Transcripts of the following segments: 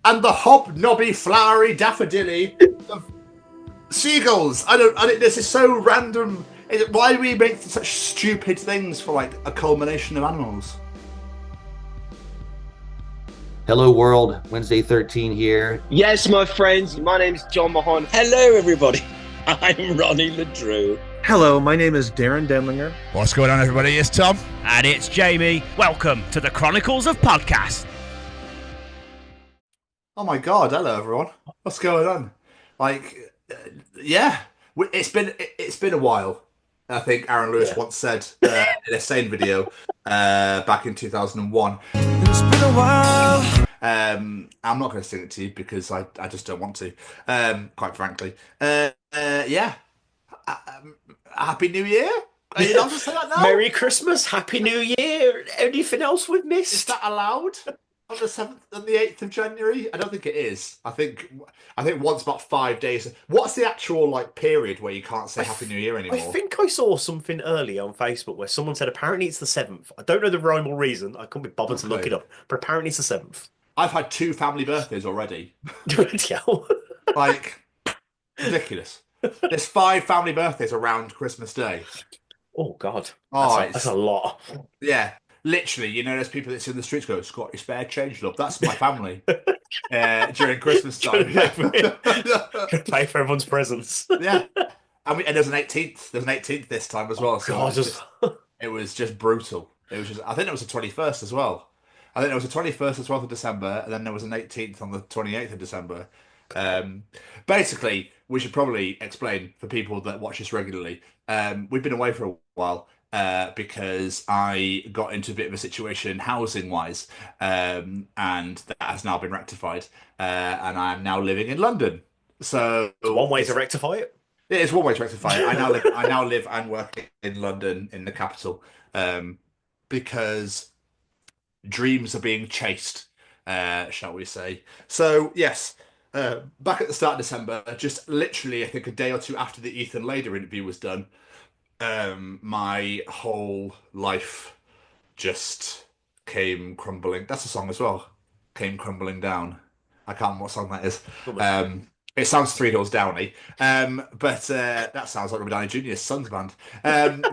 and the hobnobby, flowery daffodilly of seagulls. This is so random. Why do we make such stupid things for like a culmination of animals? Hello world, Wednesday 13 here. Yes, my friends, my name's John Mahon. Hello everybody, I'm Ronnie LeDrew. Hello, my name is Darrin Denlinger. What's going on, everybody? It's Tom. And it's Jamie. Welcome to the Chronicles of Podcast. Oh my god, hello everyone. What's going on? It's been a while. I think Aaron Lewis once said in a Sane video back in 2001. It's been a while. I'm not going to sing it to you because I just don't want to, quite frankly. Happy New Year. Are you not to say that now? Merry Christmas, Happy New Year. Anything else we've missed? Is that allowed? On the 7th and the 8th of January? I don't think it is. I think once about 5 days. What's the actual period where you can't say Happy New Year anymore? I think I saw something earlier on Facebook where someone said apparently it's the 7th. I don't know the rhyme or reason. I couldn't be bothered to look it up. But apparently it's the 7th. I've had 2 family birthdays already. Ridiculous. There's 5 family birthdays around Christmas Day. Oh, God. That's a lot. Yeah. Literally, there's people that sit in the streets go, "Scott, your spare change, love." That's my family during Christmas time. Pay for everyone's presents. Yeah, and there's an 18th. There's an 18th this time as well. So it was just brutal. It was just. I think it was the 21st as well. I think it was the 21st as well of December, and then there was an 18th on the 28th of December. Basically, we should probably explain for people that watch us regularly. We've been away for a while. Because I got into a bit of a situation housing-wise, and that has now been rectified, and I am now living in London. So one way to rectify it. It is one way to rectify it. I now live and work in London, in the capital, because dreams are being chased, shall we say? So yes. Back at the start of December, just literally, I think a day or two after the Ethan Lader interview was done, my whole life just came crumbling. That's a song as well. Came crumbling down. I can't remember what song that is. It sounds Three Hills Downy, but that sounds like Robert Downey Jr.'s son's band. And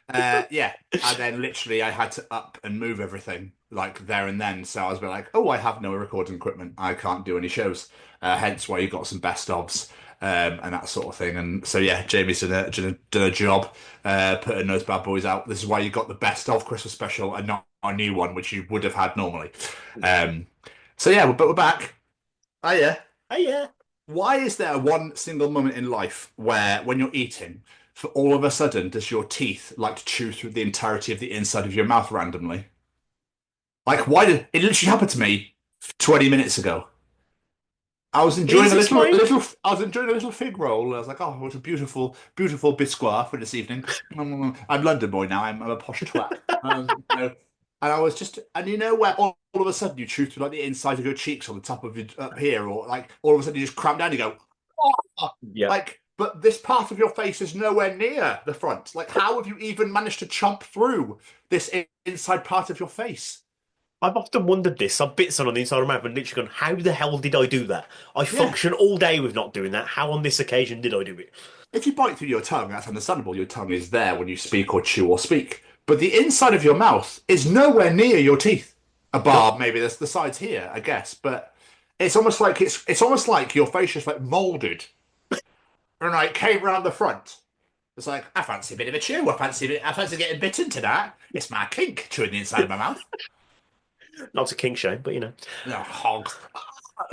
then literally I had to up and move everything there and then. So I was like, oh, I have no recording equipment. I can't do any shows. Hence why you got some best ofs. And that sort of thing. And so Jamie's done a job putting those bad boys out. This is why you got the best of Christmas special and not a new one, which you would have had normally. But we're back. Oh yeah. Why is there one single moment in life where when you're eating, for all of a sudden does your teeth like to chew through the entirety of the inside of your mouth randomly? Why did it literally happen to me 20 minutes ago? I was enjoying a little fig roll. I was like, "Oh, what a beautiful, beautiful biscuit for this evening." I'm London boy now. I'm a posh twat. And I was just, where all of a sudden you chew through the inside of your cheeks on the top of your up here, or all of a sudden you just cramp down. And you go, "Oh!" Yeah. But this part of your face is nowhere near the front. How have you even managed to chomp through this inside part of your face? I've often wondered this. I've bits on the inside of my mouth and literally gone, how the hell did I do that? I function all day with not doing that. How on this occasion did I do it? If you bite through your tongue, that's understandable. Your tongue is there when you speak or chew or speak. But the inside of your mouth is nowhere near your teeth. A bar, maybe there's the sides here, I guess. But it's almost like your face just moulded and came around the front. It's I fancy a bit of a chew. I fancy getting bitten tonight. It's my kink, chewing the inside of my mouth. Not a king shame, but No, hog.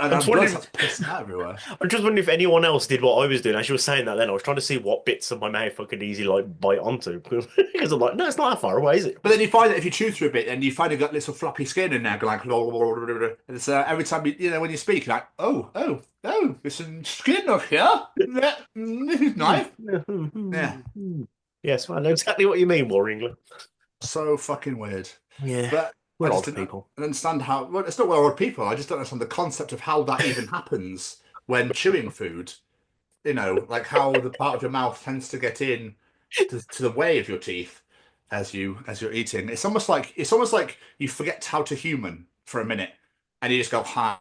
I'm just wondering if anyone else did what I was doing. As you were saying that then, I was trying to see what bits of my mouth I could easily bite onto. Because I'm like, no, it's not that far away, is it? But then you find that if you chew through a bit, then you find you've got little floppy skin in there, and it's every time when you speak, you're like, oh, there's some skin up here. This is nice. Yeah. Yes, I know exactly what you mean, War England. So fucking weird. Yeah. But we're odd people. I don't understand how. Well, it's not we're odd people. I just don't understand the concept of how that even happens when chewing food. How the part of your mouth tends to get in to the way of your teeth as you're eating. It's almost like you forget how to human for a minute, and you just go, hi.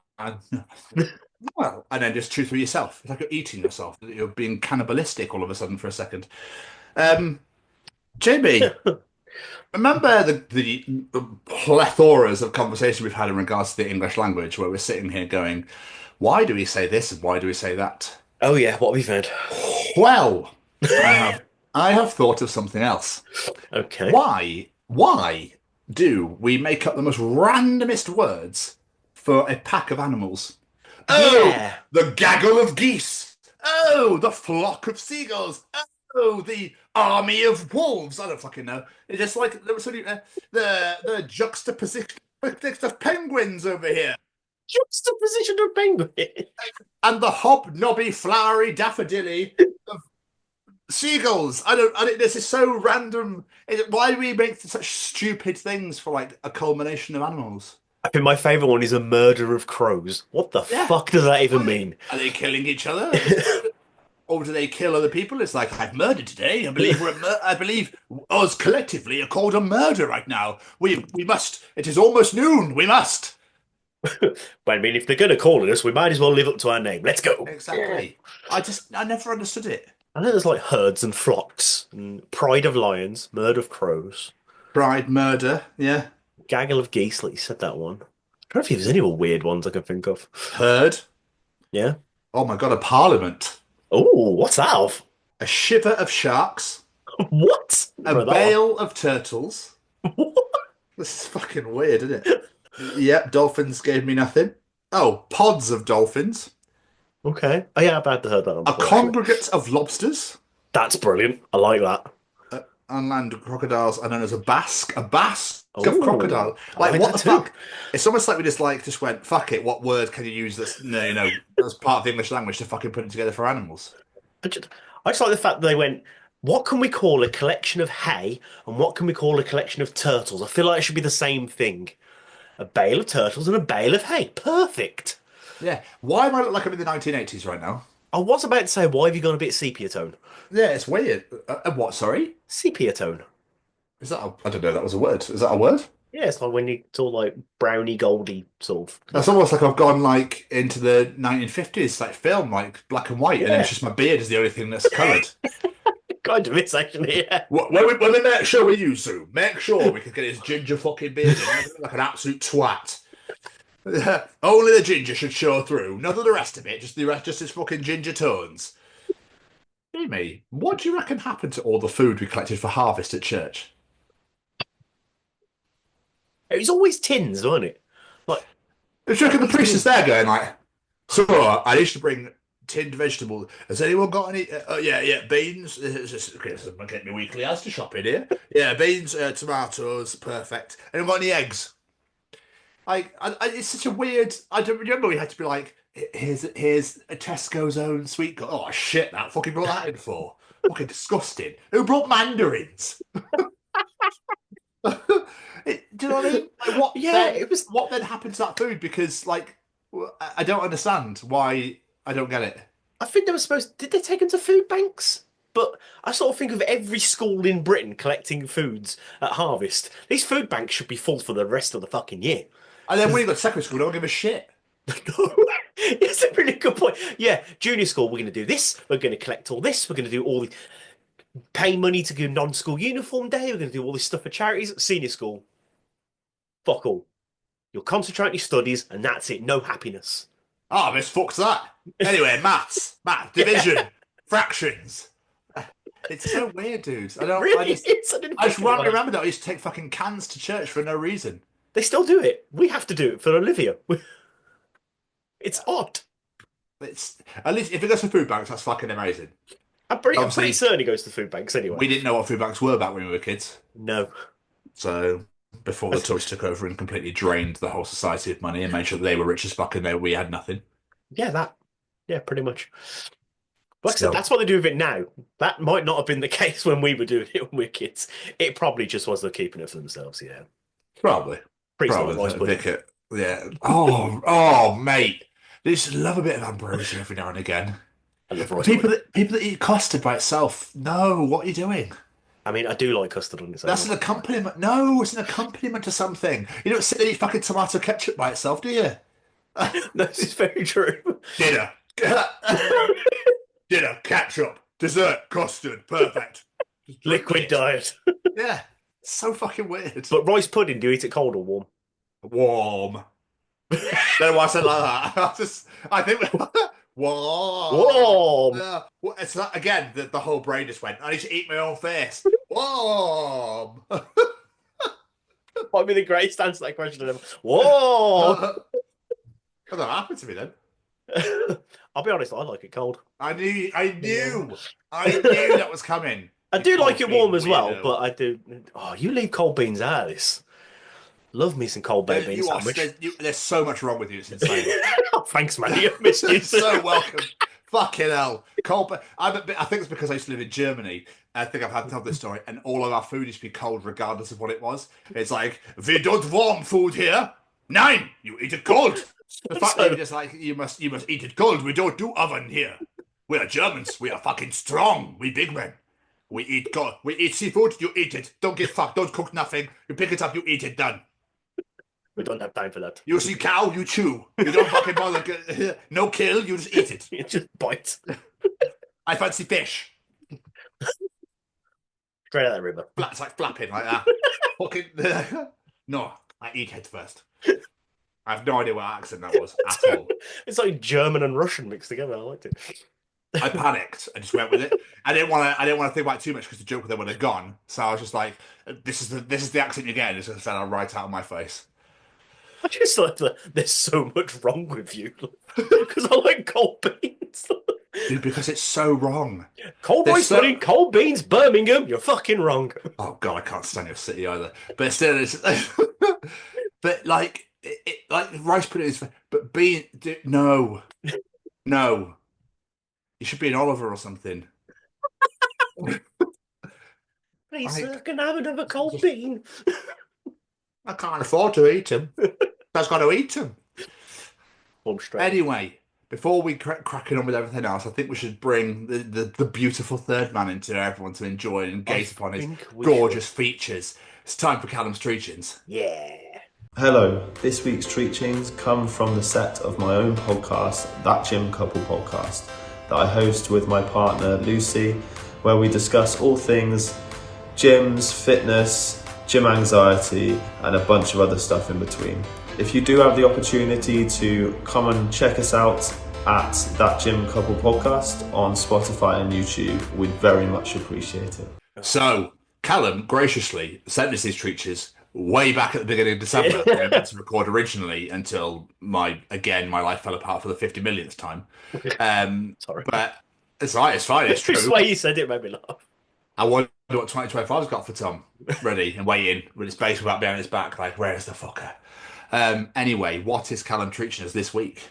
Well, and then just chew through yourself. It's like you're eating yourself. You're being cannibalistic all of a sudden for a second. Jamie, remember the plethoras of conversation we've had in regards to the English language, where we're sitting here going, why do we say this and why do we say that? Oh yeah, what have we found? Well, I have thought of something else. Okay. Why do we make up the most randomest words for a pack of animals? Yeah. Oh, the gaggle of geese. Oh, the flock of seagulls. Oh, the army of wolves. I don't fucking know. It's just like the juxtaposition of penguins over here. Juxtaposition of penguin. And the hobnobby, flowery daffodilly of seagulls. I don't. This is so random. Why do we make such stupid things for like a culmination of animals? I think my favourite one is a murder of crows. What the fuck does that even mean? Are they killing each other? Or do they kill other people? It's like, I've murdered today. I believe us collectively are called a murder right now. We must. It is almost noon. We must. But I mean, if they're going to call it us, we might as well live up to our name. Let's go. Exactly. I never understood it. I know there's like herds and flocks, and pride of lions, murder of crows, Pride, murder, yeah. gaggle of geese, like you said that one. I don't know if there's any more weird ones I can think of. Herd. Yeah. Oh my god, a parliament. Oh, what's that of? A shiver of sharks. What? A bale of turtles. What? This is fucking weird, isn't it? Yep, dolphins gave me nothing. Oh, pods of dolphins. Okay. Oh, yeah, I've heard that one. A congregate of lobsters. That's brilliant. I like that. On land crocodiles are known as a basque. A basque of Ooh, crocodile. I Like, like what the that too. fuck? It's almost like we just went, fuck it, what word can you use that's, as part of the English language to fucking put it together for animals? I just like the fact that they went, what can we call a collection of hay and what can we call a collection of turtles? I feel like it should be the same thing. A bale of turtles and a bale of hay. Perfect. Yeah. Why am I look like I'm in the 1980s right now? I was about to say, why have you gone a bit sepia tone? Yeah, it's weird. What, sorry? Sepia tone. Is that I don't know, that was a word. Is that a word? Yeah, it's like when you sort of like browny, goldy sort of. That's almost like I've gone like into the 1950s, like film, like black and white, and then it's just my beard is the only thing that's coloured. Kind of is actually, yeah. When we make sure we use Zoom, make sure we can get his ginger fucking beard in, like an absolute twat. Only the ginger should show through, none of the rest of it, just his fucking ginger tones. Jamie, what do you reckon happened to all the food we collected for harvest at church? It was always tins, wasn't it? Like, Do you reckon the priest is there going like, so I need to bring tinned vegetables. Has anyone got any? Yeah, beans. Okay, so I'm getting my weekly Asda shop in here. Yeah, beans, tomatoes, perfect. Anyone got any eggs? It's such a weird. I don't remember we had to be like, here's a Tesco's own sweet. Oh shit! That fucking brought that in for. Fucking disgusting. Who brought mandarins? Do you know what I mean? Like, what? Yeah, it was. What then happened to that food? Because like, I don't understand why. I don't get it. I think they were supposed. Did they take them to food banks? But I sort of think of every school in Britain collecting foods at harvest. These food banks should be full for the rest of the fucking year. And then when you got to secondary school, don't give a shit. It's a really good point. Yeah, junior school, we're going to do this. We're going to collect all this. We're going to do all the pay money to do non-school uniform day. We're going to do all this stuff for charities. Senior school, fuck all. You'll concentrate on your studies, and that's it. No happiness. Oh, miss fucks that. Anyway, math, division, fractions. It's so weird, dude. I just randomly remember that I used to take fucking cans to church for no reason. They still do it. We have to do it for Olivia. It's odd. It's at least if it goes to food banks, that's fucking amazing. I'm pretty certain he goes to food banks anyway. We didn't know what food banks were back when we were kids. No. So before the tourists took over and completely drained the whole society of money and made sure that they were rich as fuck and we had nothing. Yeah, pretty much. Like I said, that's what they do with it now. That might not have been the case when we were doing it when we were kids. It probably just was they're keeping it for themselves, yeah. Probably. Probably. Yeah. Oh, mate. They just love a bit of ambrosia every now and again. I love people that eat custard by itself. No, what are you doing? I mean, I do like custard on its own. That's an accompaniment. No, it's an accompaniment to something. You don't sit there and eat fucking tomato ketchup by itself, do you? No, this is very true. Dinner. Dinner, ketchup, dessert, custard, perfect. Liquid diet. Yeah, so fucking weird. But rice pudding, do you eat it cold or warm? Warm. Don't know why I said like that. I think warm. Warm. Well, it's that again. The whole brain just went. I need to eat my own face. Warm. Might be the greatest answer to that question ever. Whoa! Well, that happened to me then. I'll be honest, I like it cold. I knew that was coming. I do like it warm as well, weirdo. but I do. Oh, you leave cold beans out of this. Love me some cold baked bean sandwich. There's so much wrong with you. It's insane. Oh, thanks, man. You missed you. So welcome. Fucking hell. Cold. I think it's because I used to live in Germany. I think I've had to tell this story, and all of our food used to be cold, regardless of what it was. It's like, we don't warm food here. Nein, you eat it cold. The fact that you're just like, you must eat it cold. We don't do oven here. We are Germans. We are fucking strong. We big men. We eat cold. We eat seafood. You eat it. Don't get fucked. Don't cook nothing. You pick it up. You eat it. Done. We don't have time for that. You see cow. You chew. You don't fucking bother. No kill. You just eat it. You just bite. I fancy fish. Straight out of that river. It's like flapping like that. Fucking no. I eat head first. I have no idea what accent that was at all. It's like German and Russian mixed together. I liked it. I panicked. I just went with it. I didn't want to think about it too much because the joke with them would have gone. So I was just like, "This is the accent you're getting." It's just fell right out of my face. I just like that. There's so much wrong with you because I like cold beans. Dude, because it's so wrong. Cold rice pudding, cold beans, Birmingham. You're fucking wrong. Oh god, I can't stand your city either. But still, it's but like like rice pudding is. But bean, no. You should be an Oliver or something. Please, sir, can I have another cold bean? I can't afford to eat them. I've got to eat them. Anyway, before we cracking on with everything else, I think we should bring the beautiful third man into everyone to enjoy and gaze upon his gorgeous features. It's time for Callum's Treachings. Yeah. Hello, this week's Treachings come from the set of my own podcast, That Gym Couple Podcast, that I host with my partner Lucy, where we discuss all things gyms, fitness, gym anxiety, and a bunch of other stuff in between. If you do have the opportunity to come and check us out at That Gym Couple Podcast on Spotify and YouTube, we'd very much appreciate it. So, Callum graciously sent us these treaches way back at the beginning of December. We were meant to record originally until my life fell apart for the 50 millionth time. Sorry. But it's right, it's fine, it's true. The way you said it made me laugh. I wonder what 2025's got for Tom. Ready and waiting with his face without behind his back, like, where is the fucker? Anyway, what is Callum treating us this week?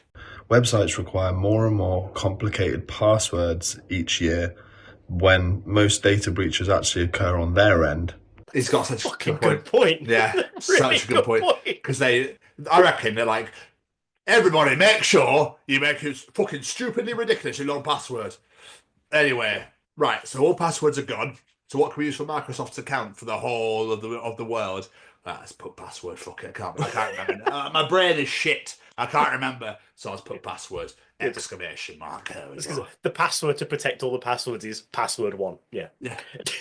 Websites require more and more complicated passwords each year when most data breaches actually occur on their end. He's got such a good point. Yeah, Really such a good point. Because I reckon they're like, everybody make sure you make his fucking stupidly ridiculously long password. Anyway, right, so all passwords are gone. So what can we use for Microsoft's account for the whole of the world? Let's put password. Fuck it, I can't remember. My brain is shit. I can't remember. So let's put password. Exclamation mark. The password to protect all the passwords is password 1. Yeah.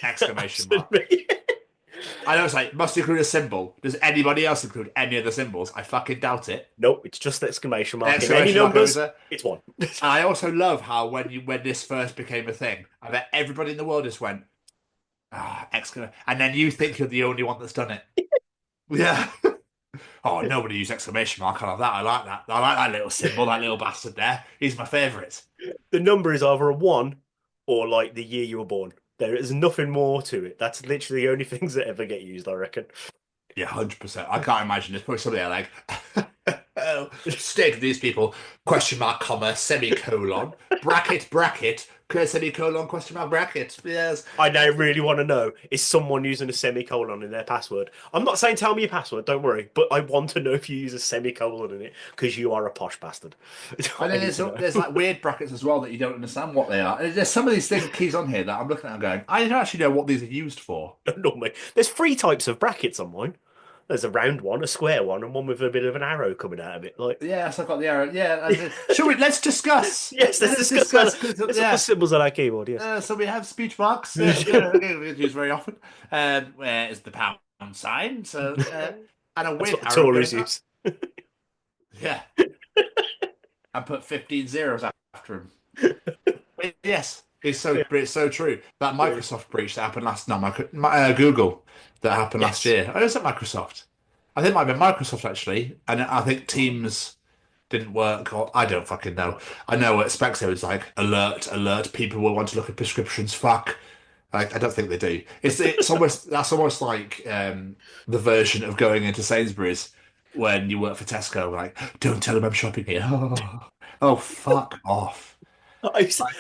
Exclamation mark. I know, it's like, must include a symbol. Does anybody else include any of the symbols? I fucking doubt it. Nope, it's just the exclamation mark. Exclamation any mark numbers, it's 1. I also love how when this first became a thing, I bet everybody in the world just went, exclamation, and then you think you're the only one that's done it. Yeah. Oh, nobody used exclamation mark. I love that. I like that. I like that little symbol, that little bastard there. He's my favourite. The number is either a 1 or like the year you were born. There is nothing more to it. That's literally the only things that ever get used, I reckon. Yeah, 100%. I can't imagine. There's probably somebody like, state of these people, question mark, comma, semicolon, bracket, semicolon, question mark, bracket. Yes. I now really want to know, is someone using a semicolon in their password? I'm not saying tell me your password, don't worry, but I want to know if you use a semicolon in it, because you are a posh bastard. And then there's like weird brackets as well that you don't understand what they are. There's some of these things, keys on here that I'm looking at and going, I don't actually know what these are used for. Normally, there's 3 types of brackets on mine. There's a round one, a square one, and one with a bit of an arrow coming out of it. Like, Yes, I've got the arrow. Yeah. Shall we? Let's discuss. yes, let's discuss that. 'cause, Let's yeah. put symbols on our keyboard. Yes. So we have speech marks. We don't use very often. Where is the pound sign? So and a That's weird what the arrow Tories going use. up. Yeah. And put 15 zeros after him. Yes, it's so true. That Microsoft breach that happened Google that happened last year. Oh, was it Microsoft? I think it might have been Microsoft actually, and I think Teams didn't work, or I don't fucking know. I know at Spexo it's like alert, people will want to look at prescriptions. Fuck. Like, I don't think they do. It's almost like the version of going into Sainsbury's when you work for Tesco. Like, don't tell them I'm shopping here. Oh, fuck off.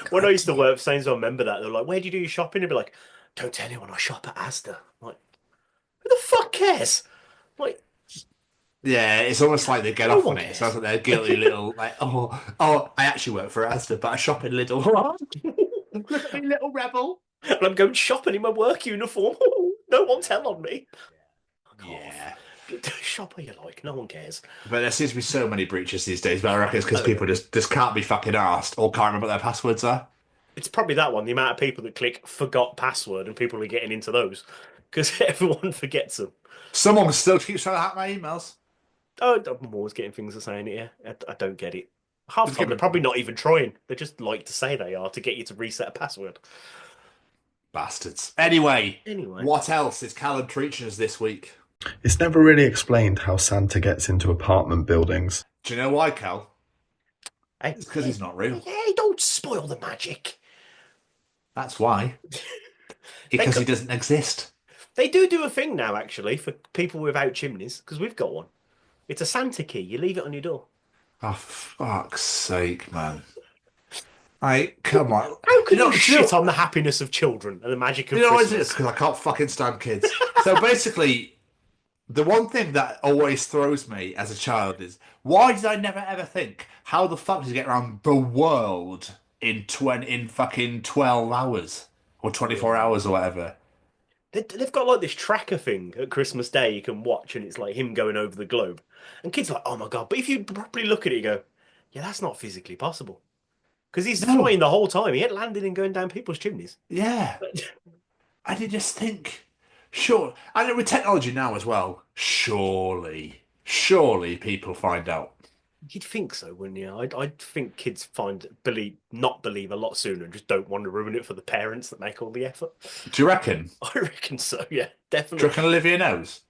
When I used to work for Sainsbury's, I remember that. They're like, where do you do your shopping? They'd be like, don't tell anyone I shop at Asda. I'm like, who the fuck cares? Like, yeah, it's almost like they get No off one on it. cares. It sounds like they're guilty little, like, I actually work for Asda, but I shop in Lidl. Look at me, little rebel. and I'm going shopping in my work uniform. No one tell on me. Yeah. Shop where you like. No one cares. But there seems to be so many breaches these days, but I reckon it's because people just can't be fucking arsed or can't remember what their passwords are. It's probably that one, the amount of people that click forgot password and people are getting into those because everyone forgets them. Someone still keeps trying to hack my emails. Oh, I'm always getting things to saying it, yeah. I don't get it. Half the time, they're probably not even trying. They just like to say they are to get you to reset a password. Bastards. Anyway, Anyway. what else is Callum treating us this week? It's never really explained how Santa gets into apartment buildings. Do you know why, Cal? Hey, It's because he's not real. Hey, don't spoil the magic. That's why. Because he doesn't exist. They do a thing now, actually, for people without chimneys, because we've got one. It's a Santa key. You leave it on your door. Oh, fuck's sake, man. Come on. How can you do shit on the happiness of children and the magic of You know what it Christmas? is? Because I can't fucking stand kids. So basically, the one thing that always throws me as a child is, why did I never ever think, how the fuck did you get around the world in fucking 12 hours? Or 24 hours or whatever? They've got like this tracker thing at Christmas Day you can watch, and it's like him going over the globe. And kids are like, oh my God. But if you properly look at it, you go, yeah, that's not physically possible. Because he's flying the whole time. He ain't landing and going down people's chimneys. Yeah. I did just think, sure. And with technology now as well, surely people find out. You'd think so, wouldn't you? I'd think kids not believe a lot sooner and just don't want to ruin it for the parents that make all the effort. Do you reckon? I reckon so, yeah, Do definitely. you reckon Olivia knows?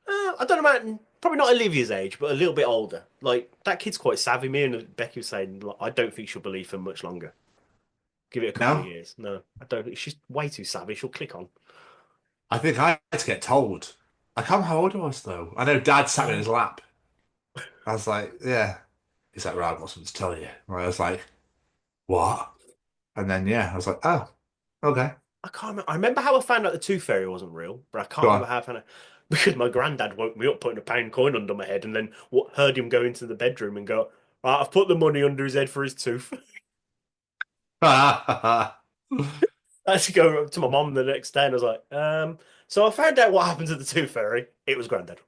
I don't know about, probably not Olivia's age, but a little bit older. Like, that kid's quite savvy. Me and Becky were saying, like, I don't think she'll believe for much longer. Give it a couple of years. No, I don't think. She's way too savvy. She'll click on. I think I had to get told. I can't remember how old I was, though. I know Dad sat in his lap. I was like, yeah. He's like, right, I've got something to tell you. And I was like, what? And then, yeah, I was like, oh, okay. I can't remember. I remember how I found out the Tooth Fairy wasn't real, but I can't Go on. remember how I found out. Because my granddad woke me up putting a pound coin under my head and then heard him go into the bedroom and go, right, I've put the money under his head for his tooth. I had to go up to my mum the next day and I was like, so I found out what happened to the Tooth Fairy. It was granddad.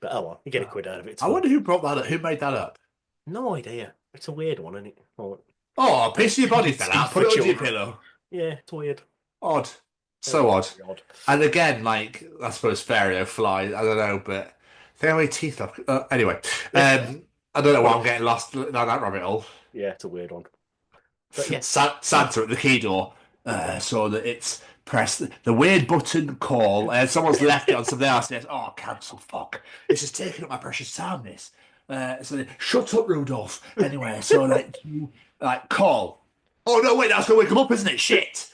But oh well, you get a quid out of it. I wonder who brought that up. Who made that up? No idea. It's a weird one, isn't it? Oh, a piece of your body fell out. Put it under your pillow. Yeah, it's weird. Odd. So odd. Very odd. And again, like, I suppose fairy or fly, I don't know, but they have any teeth left. Anyway, I don't know why I'm getting lost down that rabbit hole. Yeah, it's a weird one. But yeah. Santa at the key door, so that it's press the weird button call, and someone's left it on something else. And it's, oh, cancel, fuck. This is taking up my precious time, this. So shut up, Rudolph. Anyway, so you call. Oh, no, wait, that's going to wake him up, isn't it? Shit.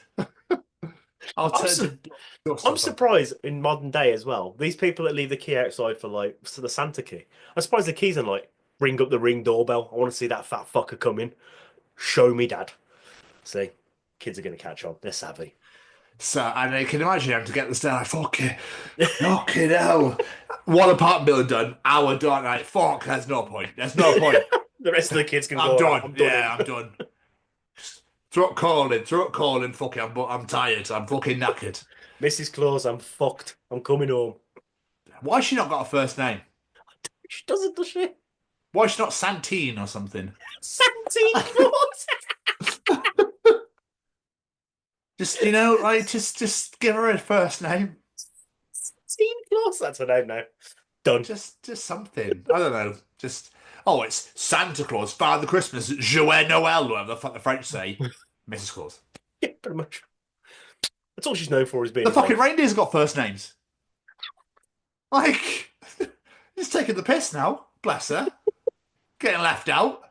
I'm surprised in modern day as well. These people that leave the key outside for the Santa key. I'm surprised the keys and ring up the ring doorbell. I want to see that fat fucker come in. Show me, Dad. See, kids are going to catch on. They're savvy. So, and I can imagine having to get this down. Fucking hell. One apartment building done. Hour done. Fuck. There's no point. There's no point. The rest of the kids can I'm go. done. I'm done. Throat calling. Fucking, I'm tired. I'm fucking knackered. Mrs. Claus, I'm fucked. I'm coming home. Why has she not got a first name? She doesn't, does she? Why is she not Santine or something? Santine Claus. Just, like, just give her a first name. Santine Claus. That's her name now. Done. Just something. I don't know. Just, it's Santa Claus, Father Christmas, Joël Noël, whatever the fuck the French say. Mrs. Claus. Yeah, pretty much. That's all she's known for is being The fucking reindeer's got first names. Like, he's taking the piss now. Bless her. Getting left out.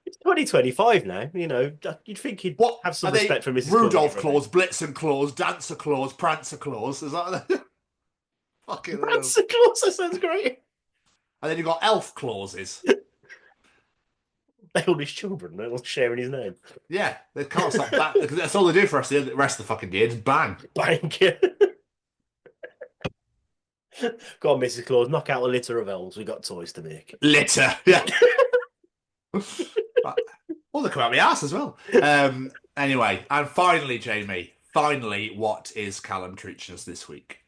It's 2025 now. You'd think he'd have some respect for Mrs. Rudolph Claus, Blitzen Claus, Dancer Claus, Prancer Claus. Is that fucking Prancer Claus? That sounds great. And then you've got elf clauses. They're all his children. They're all sharing his name. Yeah, they can't stop that. That's all they do for us the rest of the fucking year. Just bang. Bang. Yeah. Go on, Mrs. Claus. Knock out a litter of elves. We got toys to make. Litter. Yeah. Well, they come out my ass as well. Anyway, and finally, Jamie, what is Callum treating us this week?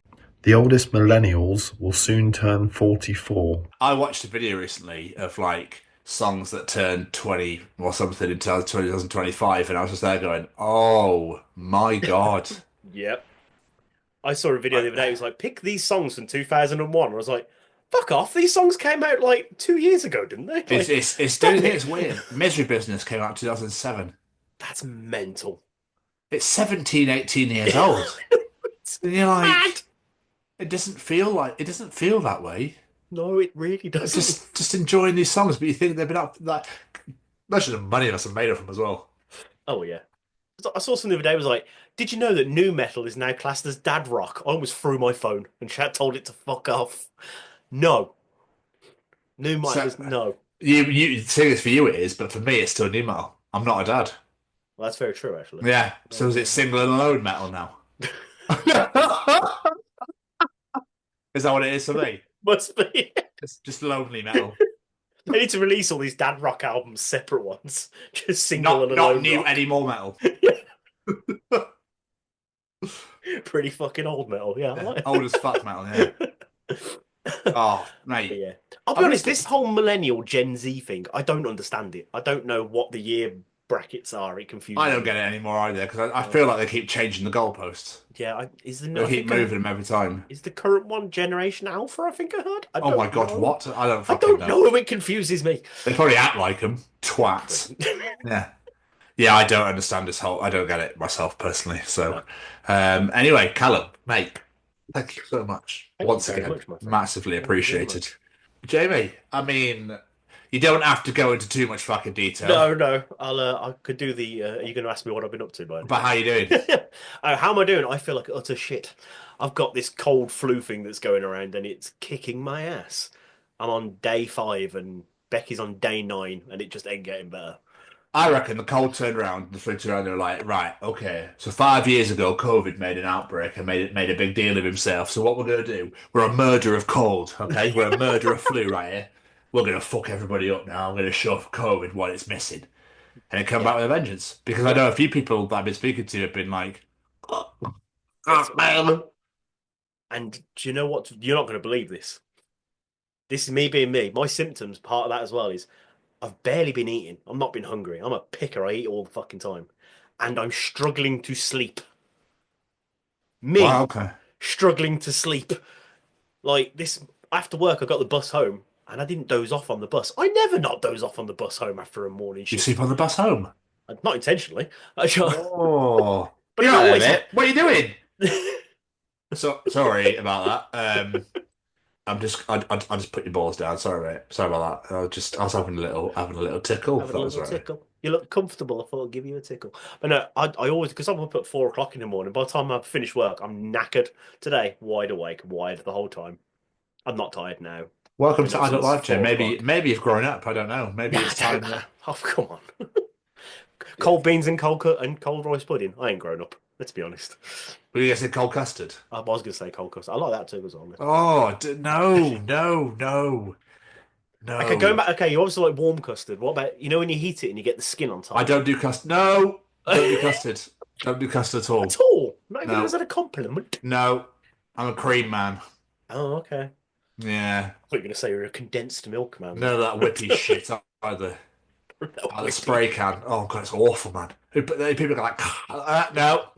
The oldest millennials will soon turn 44. I watched a video recently of like songs that turn 20 or something in 2025, and I was just there going, oh my God. Yep. I saw a video the other day. It was like, pick these songs from 2001. I was like, fuck off. These songs came out like 2 years ago, didn't they? Like, it's weird. Misery Business came out in 2007. That's mental. It's 17, 18 years old. And you're like, mad. It doesn't feel that way. No, it really doesn't. Just enjoying these songs, but you think they've been up that much of the money must have made of them as well. Oh yeah. I saw something the other day. It was like, did you know that new metal is now classed as dad rock? I almost threw my phone and chat told it to fuck off. No. New metal is no. You say this for you it is, but for me it's still new metal. I'm not a dad. Well, that's very true, actually. Yeah. So is it single and alone metal now? Is that what it is for me? Must be. It's just lonely metal. They need to release all these dad rock albums, separate ones. Just single and alone. Not new rock. anymore metal. Pretty fucking old metal, yeah. I like it. Old as fuck metal, yeah. Oh, mate. Yeah. I'll be honest, this whole millennial Gen Z thing, I don't understand it. I don't know what the year brackets are. It confuses I don't me. get it anymore either, because I feel like they keep changing the goalposts. Yeah, They keep moving them every time. Is the current one Generation Alpha, I think I heard? Oh my God, what? I don't I fucking don't know. It confuses me. They probably act like them. Twats. Yeah. Yeah, I don't understand this whole... I don't get it myself, personally. So, anyway, Callum, mate, thank you so much. Once again, massively appreciated. Jamie, I mean... You don't have to go into too much fucking detail. No. I could do the... are you going to ask me what I've been up to, by But how you doing? How am I doing? I feel like utter shit. I've got this cold flu thing that's going around and it's kicking my ass. I'm on day 5 and Becky's on day 9 and it just ain't getting better. I reckon the cold turned around, the flu turned around, they're like, right, okay. So 5 years ago, COVID made an outbreak and made a big deal of himself. So what we're going to do, we're a murder of cold, okay? We're a murder of flu right here. We're going to fuck everybody up now. I'm going to show COVID what it's missing. And it come back with a vengeance. Because I know a few people that I've been speaking to have been like, and do you know what? You're not going to believe this. This is me being me. My symptoms, part of that as well, is I've barely been eating. I've not been hungry. I'm a picker. I eat all the fucking time. And I'm struggling to sleep. Me, wow, okay. Struggling to sleep. Like this, after work, I got the bus home. And I didn't doze off on the bus. I never not doze off on the bus home after a morning shift. You sleep on the bus home? Not intentionally. Oh. But You're always... What are you doing? So sorry about that. I just put your balls down. Sorry, mate. Sorry about that. I was having a little tickle. Having a little tickle. You look comfortable. I thought I'd give you a tickle. But no, I always, because I'm up at 4 o'clock in the morning. By the time I finish work, I'm knackered. Today, wide awake, wired the whole time. I'm not tired now. Welcome to Adult Life, Jim. Maybe you've grown up. I don't know. Maybe it's time. Oh, come on. Cold beans and cold rice pudding. I ain't grown up. Let's be honest. Were you going to say cold custard? I was going to say cold custard. I like that too as well. Oh, no. Okay, going back. Okay, you obviously like warm custard. What about, when you heat it and you get the skin on top? I don't do custard. No, don't do custard. Don't do custard at all. At all? Not even as a compliment? No, I'm a cream man. Oh, okay. Yeah. I thought you were going to say you're a condensed milk, man. None of that whippy shit either. Out the spray can. Oh god, it's awful, man. People go like, no,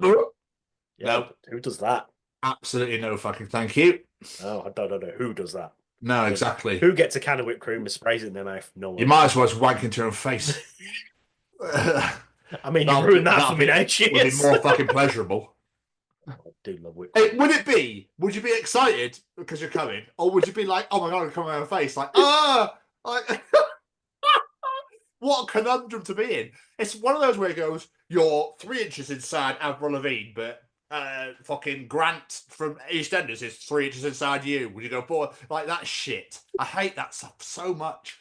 Yeah, no, who does that? absolutely no fucking thank you. Oh, I don't know who does that. No, exactly. Who gets a can of whipped cream and sprays it in their mouth? No one. You might as well just wank into your own face. I mean, you ruined that for me now. Would be more fucking pleasurable. I do love whipped cream. Would you be excited because you're coming? Or would you be like, oh my god, I'm coming on my face? Like, like, what a conundrum to be in. It's one of those where it goes, you're 3 inches inside Avril Lavigne, but fucking Grant from EastEnders is 3 inches inside you. Would you go forward? Like that shit. I hate that stuff so much.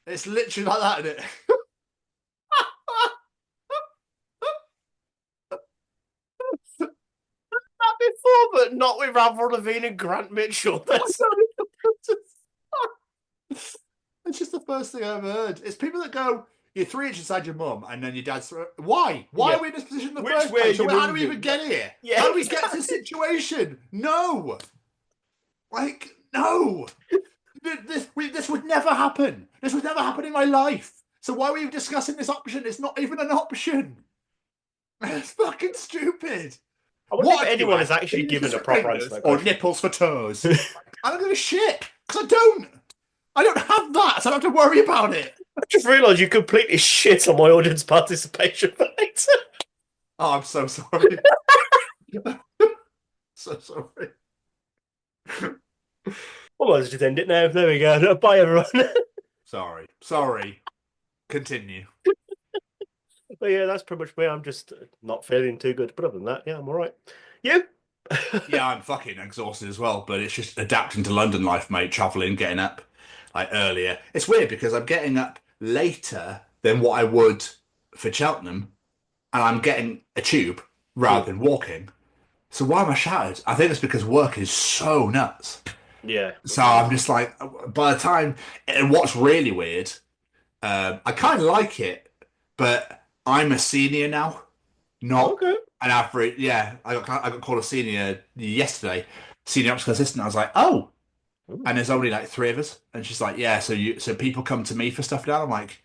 It's literally like that, isn't it? Before, but not with Avril Lavigne and Grant Mitchell. It's just the first thing I've heard. It's people that go, you're 3 inches inside your mum, and then your dad's. Why? Why are we in this position in the first place? How do we even get here? Yeah, how do we get to this situation? No. Like, no. This would never happen. This would never happen in my life. So why are we even discussing this option? It's not even an option. It's fucking stupid. I wonder if anyone has actually given a proper answer. Or nipples for toes. I don't give a shit because I don't have that, so I don't have to worry about it. I just realised you completely shit on my audience participation rate. Oh, I'm so sorry. So sorry. Well, let's just end it now. There we go. Bye, everyone. Sorry. Continue. But yeah, that's pretty much me. I'm just not feeling too good. But other than that, yeah, I'm all right. You? Yeah, I'm fucking exhausted as well, but it's just adapting to London life, mate, travelling, getting up like earlier. It's weird because I'm getting up later than what I would for Cheltenham, and I'm getting a tube rather than walking. So why am I shattered? I think it's because work is so nuts. Yeah. So I'm just like, by the time, and what's really weird, I kind of like it, but I'm a senior now, not an average. Yeah, I got called a senior yesterday, senior ops assistant. I was like, oh, and there's only like 3 of us, and she's like, yeah, so people come to me for stuff now. I'm like,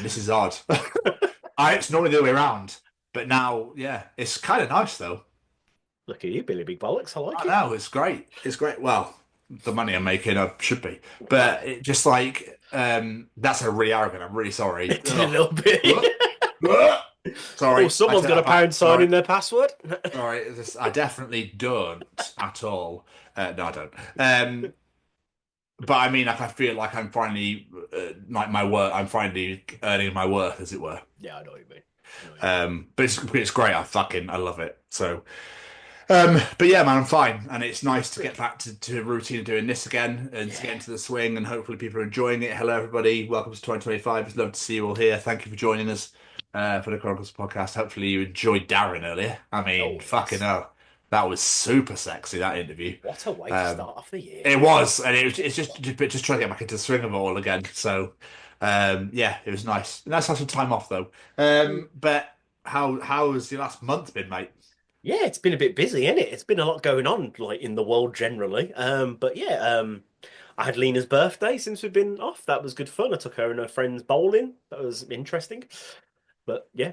this is odd. It's normally the other way around, but now, yeah, it's kind of nice though. Look at you, Billy Big Bollocks. I like it. I know, it's great. It's great. Well, the money I'm making, I should be, but it just like that's really arrogant. I'm really sorry. A little bit. Sorry. Oh, someone's got a pound sign in their password. Sorry, I definitely don't at all. No, I don't. But I mean, like, I feel like I'm finally like my work. I'm finally earning my worth, as it were. Yeah, I know what you mean. But it's great. I love it. So. But yeah, man, I'm fine, and it's nice to get back to routine of doing this again and to get into the swing, and hopefully people are enjoying it. Hello, everybody. Welcome to 2025. It's lovely to see you all here. Thank you for joining us for the Chronicles podcast. Hopefully you enjoyed Darrin earlier. I mean, fucking hell. That was super sexy, that interview. What a way to start off the year. It was, and it's just trying to get back into the swing of it all again. So, yeah, it was nice. Nice to have some time off, though. But how has your last month been, mate? Yeah, it's been a bit busy, isn't it? It's been a lot going on, like in the world generally. But yeah, I had Lena's birthday since we've been off. That was good fun. I took her and her friends bowling. That was interesting. But yeah,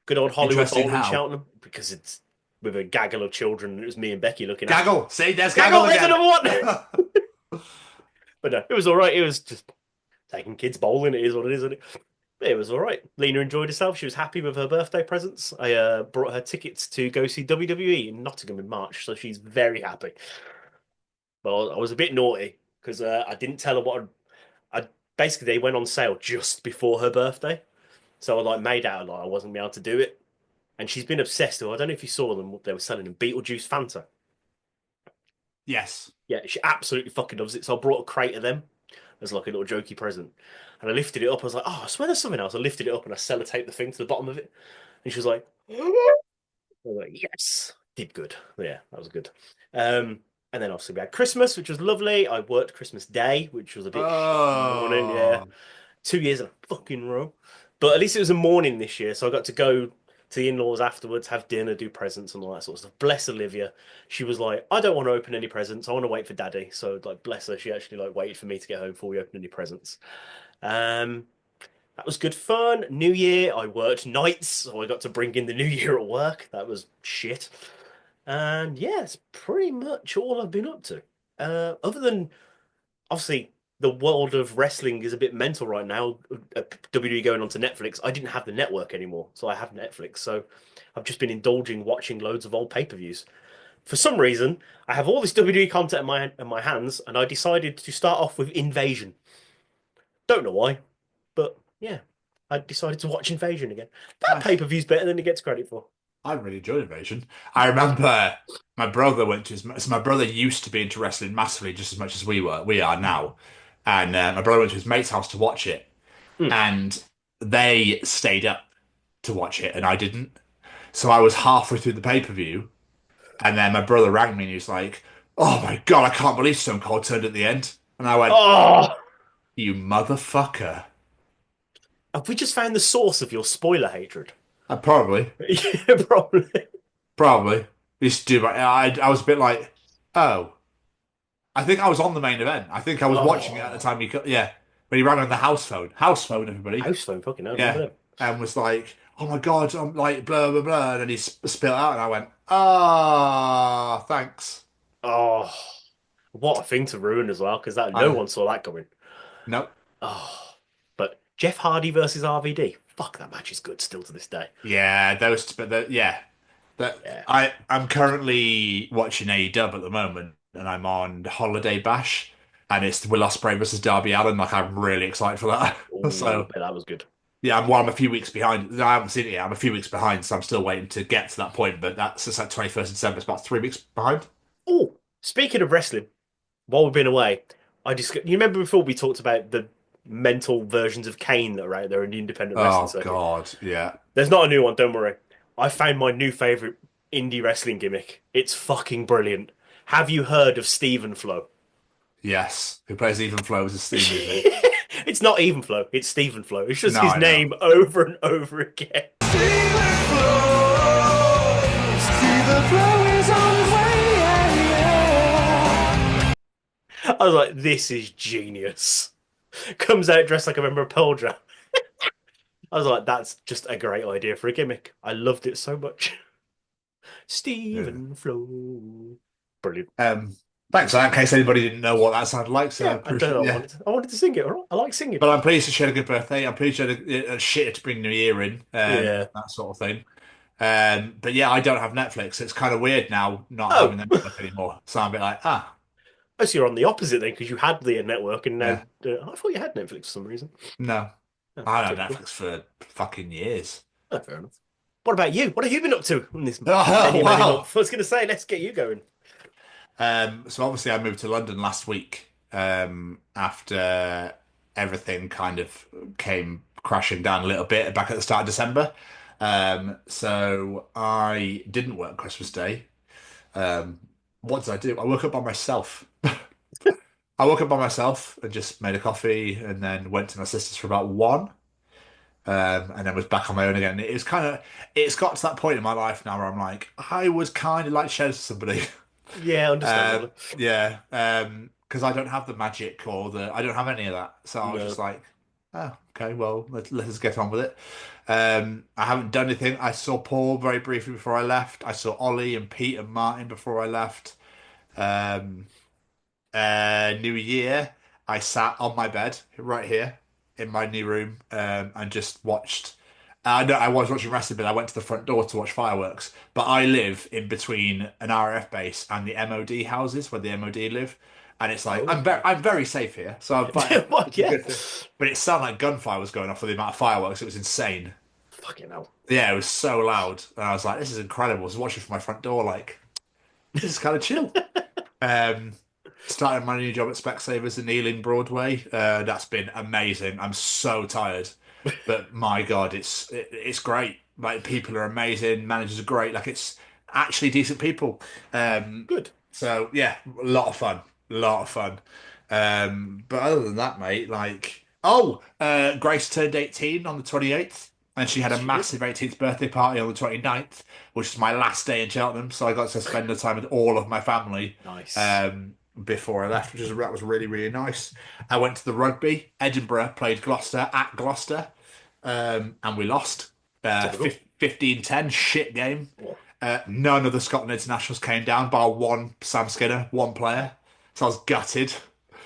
good old Hollywood bowling in Cheltenham, because it's with a gaggle of children. It was me and Becky looking at Gaggle. See, there's Gaggle again. There's another one. But no, it was all right. It was just taking kids bowling. It is what it is, isn't it? It was all right. Lena enjoyed herself. She was happy with her birthday presents. I brought her tickets to go see WWE in Nottingham in March, so she's very happy. Well, I was a bit naughty because I didn't tell her what I basically, they went on sale just before her birthday, so I like made out like I wasn't able to do it. And she's been obsessed with. I don't know if you saw them. They were selling them Beetlejuice Fanta. Yes. Yeah, she absolutely fucking loves it. So I brought a crate of them as like a little jokey present. And I lifted it up. I was like, oh, I swear there's something else. I lifted it up and I sellotaped the thing to the bottom of it. And she was like, I was like, yes, did good. Yeah, that was good. And then obviously we had Christmas, which was lovely. I worked Christmas Day, which was a bit morning. Yeah, 2 years in a fucking row. But at least it was a morning this year, so I got to go to the in-laws afterwards, have dinner, do presents and all that sort of stuff. Bless Olivia. She was like, I don't want to open any presents. I want to wait for Daddy. So like, bless her. She actually like waited for me to get home before we opened any presents. Um, that was good fun. New Year, I worked nights, so I got to bring in the New Year at work. That was shit. And yeah, it's pretty much all I've been up to. Other than obviously the world of wrestling is a bit mental right now. WWE going onto Netflix. I didn't have the network anymore, so I have Netflix. So I've just been indulging watching loads of old pay-per-views. For some reason, I have all this WWE content in my hands, and I decided to start off with Invasion. Don't know why, but yeah, I decided to watch Invasion again. That pay-per-view's better than it gets credit for. I really enjoyed Invasion. I remember my brother went to his. So my brother used to be into wrestling massively, just as much as we are now. And my brother went to his mate's house to watch it, and they stayed up to watch it, and I didn't. So I was halfway through the pay-per-view, and then my brother rang me, and he was like, "Oh my God, I can't believe Stone Cold turned at the end." And I went, Oh, "You motherfucker!" have we just found the source of your spoiler hatred? Probably. Yeah, probably. Probably. Used to do I was a bit like, oh. I think I was on the main event. I think I was watching it at the time yeah. When he rang on the house phone. House phone, everybody. House phone, fucking hell. Yeah. And was like, oh my God, I'm like, blah, blah, blah. And then he spilled out and I went, ah, thanks. Oh, what a thing to ruin as well, because no one saw that coming. Nope. Oh, but Jeff Hardy versus RVD. Fuck, that match is good still to this day. Yeah, I'm currently watching AEW at the moment, and I'm on Holiday Bash, and it's Will Ospreay versus Darby Allin. Like, I'm really excited for that. Ooh, So yeah, that was good. yeah, I'm a few weeks behind. I haven't seen it yet. I'm a few weeks behind, so I'm still waiting to get to that point. But it's like 21st of December. It's about 3 weeks behind. Oh, speaking of wrestling, while we've been away, you remember before we talked about the mental versions of Kane that are out there in the independent wrestling circuit? Oh God, yeah. There's not a new one, don't worry. I found my new favorite indie wrestling gimmick. It's fucking brilliant. Have you heard of Stephen Flow? Yes, who plays Even Flow as a Steve movie. It's not Even Flow, it's Stephen Flow. It's just No, his I know. name over and over again. I was like, this is genius. Comes out dressed like a member of Pearl Jam. I was like, that's just a great idea for a gimmick. I loved it so much. Stephen Flow. Brilliant. Thanks for that, in case anybody didn't know what that sounded like. So Yeah, I wanted to sing it. I like singing. But I'm pleased you had a good birthday. I'm pleased you had a shit to bring New Year in. Yeah. That sort of thing. But yeah, I don't have Netflix. It's kind of weird now not having the network anymore. So I'm a bit like, Oh, so you're on the opposite then, because you had the network and now I thought you had Netflix for some reason. no. Oh, I had typical. Netflix for fucking years. Oh, fair enough. What about you? What have you been up to in this wow. many months? I was going to say, let's get you going. So obviously I moved to London last week after everything kind of came crashing down a little bit back at the start of December. So I didn't work Christmas Day. What did I do? I woke up by myself. I woke up by myself and just made a coffee and then went to my sister's for about 1. And then was back on my own again. It's got to that point in my life now where I'm like, I would kind of like to share this with somebody. Yeah, understandable. Yeah, because I don't have the magic I don't have any of that. So I was just like, oh, okay, well, let's get on with it. I haven't done anything. I saw Paul very briefly before I left. I saw Ollie and Pete and Martin before I left. New Year, I sat on my bed right here in my new room and just watched. No, I was watching wrestling, but I went to the front door to watch fireworks. But I live in between an RAF base and the MOD houses where the MOD live, and it's like I'm very safe here. So I'm fine. What? Yeah. But it sounded like gunfire was going off with the amount of fireworks. It was insane. Fucking hell. Yeah, it was so loud, and I was like, "This is incredible." I was watching from my front door, like, this is kind of chill. Started my new job at Specsavers in Ealing Broadway. That's been amazing. I'm so tired, but my God, it's great. Like, people are amazing, managers are great. Like, it's actually decent people. Good. So yeah, a lot of fun. But other than that, mate, like, Grace turned 18 on the 28th. And she had a massive 18th birthday party on the 29th, which is my last day in Cheltenham. So I got to spend the time with all of my family Nice. before I left, that was really, really nice. I went to the rugby. Edinburgh played Gloucester at Gloucester, and we lost 15-10. Shit game. None of the Scotland internationals came down, bar one Sam Skinner, one player. So I was gutted.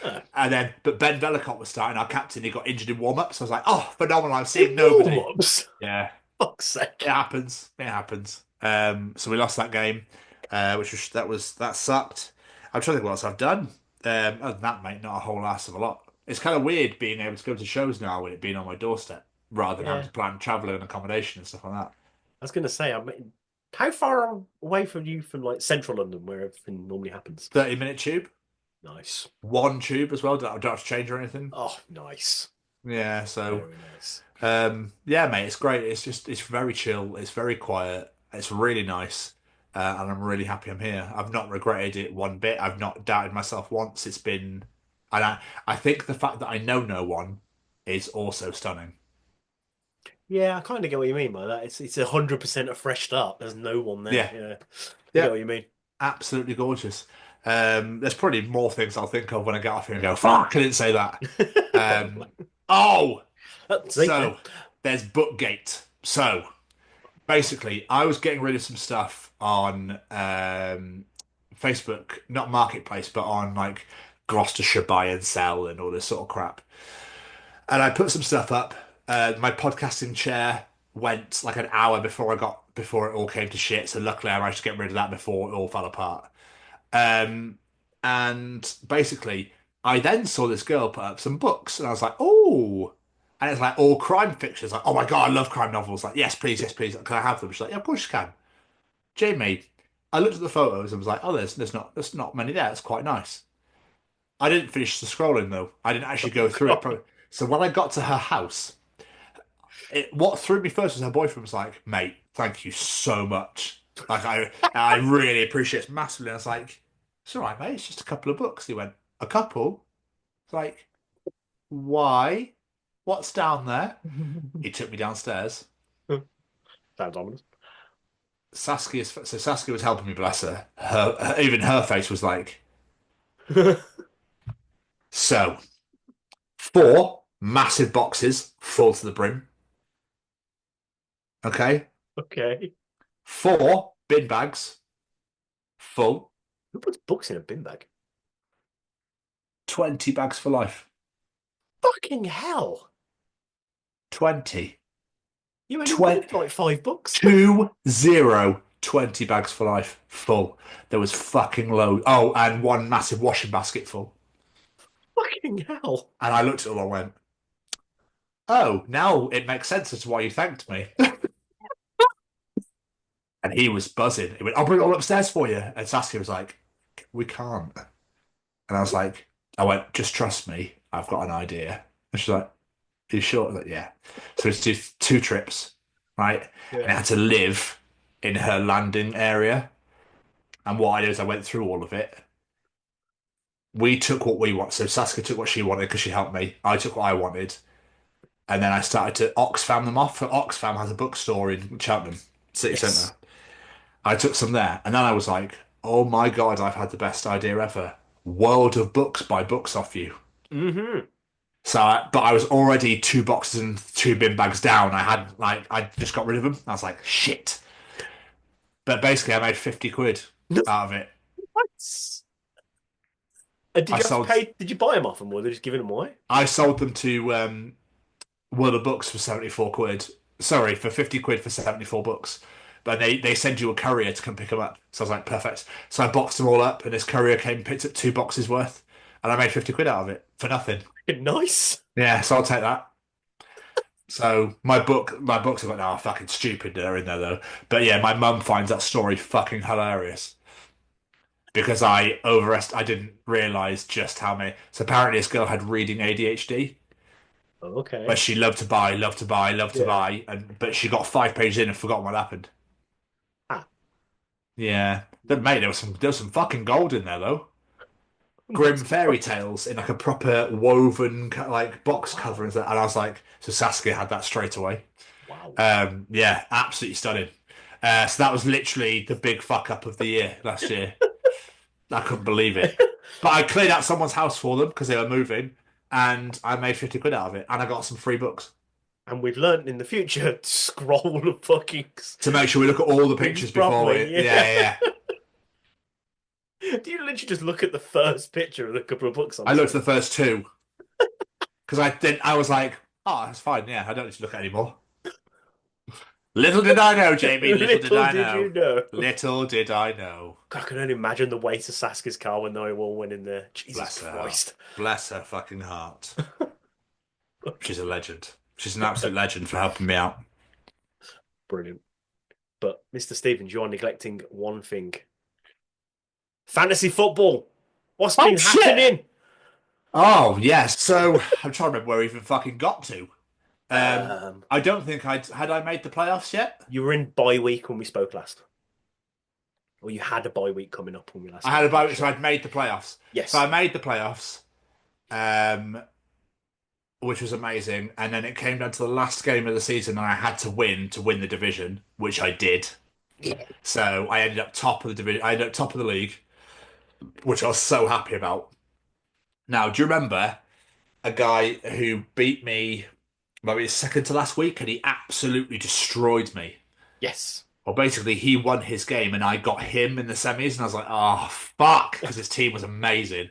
But Ben Vellicott was starting, our captain. He got injured in warm-up, so I was like, "Oh, phenomenal! I'm seeing nobody." Warm-ups? Yeah, Fuck's sake. it happens. It happens. So we lost that game, that sucked. I'm trying to think what else I've done. Other than that, mate, not a whole ass of a lot. It's kind of weird being able to go to shows now with it being on my doorstep, rather than having to plan travel and accommodation and stuff like that. I was going to say, how far away from you from like central London, where everything normally happens? 30-minute tube. Nice. One tube as well. Don't have to change or anything. Oh, nice. Yeah. So, very nice. yeah, mate, it's great. It's very chill. It's very quiet. It's really nice. And I'm really happy I'm here. I've not regretted it one bit. I've not doubted myself once. It's been, and I think the fact that I know no one is also stunning. Yeah, I kind of get what you mean by that. It's 100% a fresh start. There's no one there. Yeah. I Yeah. get what you mean. Absolutely gorgeous. There's probably more things I'll think of when I get off here and go, fuck, I didn't say that. So there's Bookgate. So basically, I was getting rid of some stuff on Facebook, not Marketplace, but on like Gloucestershire Buy and Sell and all this sort of crap. And I put some stuff up. My podcasting chair went like an hour before it all came to shit. So luckily, I managed to get rid of that before it all fell apart. And basically, I then saw this girl put up some books, and I was like, "Oh!" And it's like all crime fiction. Like, "Oh my God, I love crime novels!" Like, "Yes, please, yes, please. Can I have them?" She's like, "Yeah, of course you can." Jamie, I looked at the photos and was like, "Oh, there's not many there. It's quite nice." I didn't finish the scrolling though. I didn't actually go through it. So when I got to her house, what threw me first was her boyfriend was like, "Mate, thank you so much. Like, I really appreciate it massively." And I was like, "It's all right, mate. It's just a couple of books." He went, "A couple?" It's like, "Why? What's down there?" He took me downstairs. Sounds ominous. Saskia was helping me, bless her. Even her face was like, so 4 massive boxes full to the brim. Okay. Okay. 4 bin bags full. Who puts books in a bin bag? 20 bags for life. Fucking hell. 20. You only read like 5 books? 20 bags for life full. There was fucking loads. Oh, and 1 massive washing basket full. Fucking hell. And I looked at it all and went, "Oh, now it makes sense as to why you thanked me." And he was buzzing. He went, "I'll bring it all upstairs for you." And Saskia was like, "We can't." And I went, "Just trust me. I've got an idea." And she's like, "Are you sure?" I was like, "Yeah." So it's 2 trips, right? Yeah. And I had to live in her landing area. And what I did is I went through all of it. We took what we want. So Saskia took what she wanted because she helped me. I took what I wanted. And then I started to Oxfam them off. Oxfam has a bookstore in Cheltenham City Centre. I took some there. And then I was like, "Oh my God, I've had the best idea ever. World of Books, buy books off you." Mm-hmm. So, but I was already 2 boxes and 2 bin bags down. I just got rid of them. I was like, shit. But basically, I made 50 quid out of it. What? Did you buy them off them, or were they just giving them away? I sold them to World of Books for 74 quid. Sorry, for 50 quid for 74 books. But they send you a courier to come pick them up. So I was like, perfect. So I boxed them all up, and this courier came and picked up 2 boxes worth. And I made 50 quid out of it for nothing. Nice. Yeah, so I'll take that. So my books are like, "Oh, fucking stupid." They're in there though. But yeah, my mum finds that story fucking hilarious because I didn't realise just how many. So apparently, this girl had reading ADHD. Okay. But she loved to buy, but she got 5 pages in and forgot what happened. Yeah, but mate, there was some fucking gold in there though. Grim fairy tales in like a proper woven like box cover and I was like, so Saskia had that straight away. Wow. Yeah, absolutely stunning. So that was literally the big fuck up of the year last year. I couldn't believe it. But I cleared out someone's house for them because they were moving, and I made 50 quid out of it, and I got some free books. And we've learned in the future to scroll the fucking To make sure we look at all the things pictures before properly, we... Yeah. Do you literally just look at the first picture of a couple of books on I looked at the first two. Because I was like, oh, that's fine, yeah, I don't need to look at it anymore. Little did I know, Jamie, little did I know. you know. Little did I know. God, I can only imagine the weight of Saskia's car when they all went in there. Jesus Bless her Christ. heart. Bless her fucking heart. She's a legend. She's an absolute legend for helping me out. Brilliant. But, Mr. Stevens, you are neglecting one thing. Fantasy football. What's been happening? Oh, yes. So, I'm trying to remember where we even fucking got to. I don't think had I made the playoffs yet? You were in bye week when we spoke last. Or you had a bye week coming up when we last I had a bye week, so I'd made the playoffs. Yes. So I made the playoffs, which was amazing. And then it came down to the last game of the season, and I had to win the division, which I did. So I ended up top of the division. I ended up top of the league, which I was so happy about. Now, do you remember a guy who beat me maybe second to last week, and he absolutely destroyed me? Yes. Well, basically, he won his game, and I got him in the semis, and I was like, oh, fuck, because his team was amazing.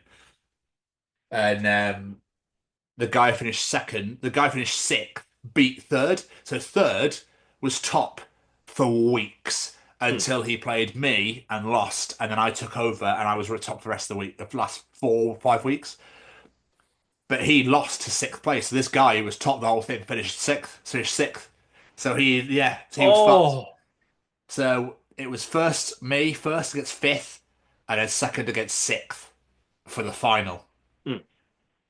And the guy finished sixth, beat third. So third was top for weeks until he played me and lost, and then I took over, and I was top for the rest of the week, the last 4 or 5 weeks. But he lost to sixth place. So this guy who was top the whole thing finished sixth. So he was fucked. So it was first against fifth, and then second against sixth for the final.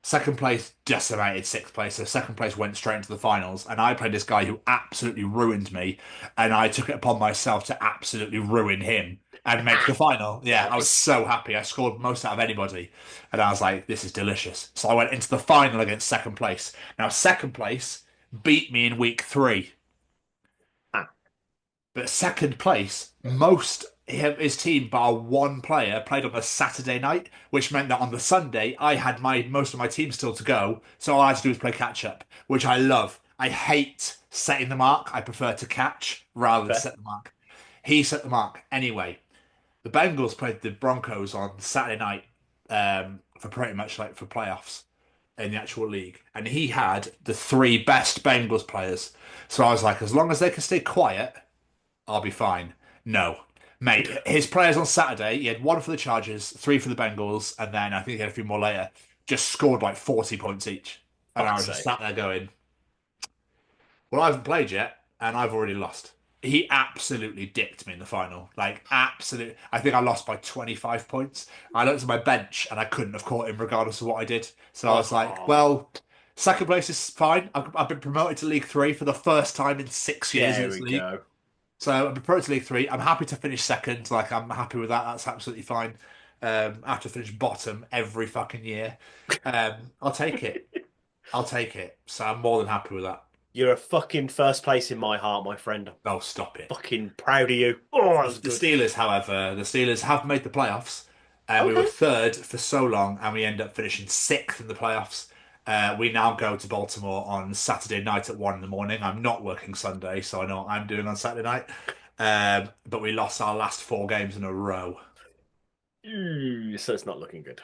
Second place decimated sixth place, so second place went straight into the finals, and I played this guy who absolutely ruined me, and I took it upon myself to absolutely ruin him and make the final. Yeah, I was so happy. I scored most out of anybody, and I was like, this is delicious. So I went into the final against second place. Now, second place beat me in week 3. But second place, his team bar one player played on a Saturday night, which meant that on the Sunday I had most of my team still to go, so all I had to do was play catch up, which I love. I hate setting the mark. I prefer to catch rather than set the mark. He set the mark anyway. The Bengals played the Broncos on Saturday night for pretty much like for playoffs in the actual league, and he had the 3 best Bengals players. So I was like, as long as they can stay quiet, I'll be fine. No. Mate, his players on Saturday, he had 1 for the Chargers, 3 for the Bengals, and then I think he had a few more later, just scored like 40 points each. And I was just sat there going, well, I haven't played yet, and I've already lost. He absolutely dicked me in the final. Like, absolutely. I think I lost by 25 points. I looked at my bench, and I couldn't have caught him regardless of what I did. So I was like, well, second place is fine. I've been promoted to League 3 for the first time in 6 years in this league. Go. So I'm promoted to League 3. I'm happy to finish second. Like, I'm happy with that. That's absolutely fine. I have to finish bottom every fucking year. I'll take it. So I'm more than happy with that. You're a fucking first place in my heart, my friend. Oh, stop it. Fucking proud of you. Oh, the Steelers, however, have made the playoffs. We were third for so long, and we end up finishing 6th in the playoffs. We now go to Baltimore on Saturday night at 1 a.m. I'm not working Sunday, so I know what I'm doing on Saturday night. But we lost our last 4 games in a row. So it's not looking good.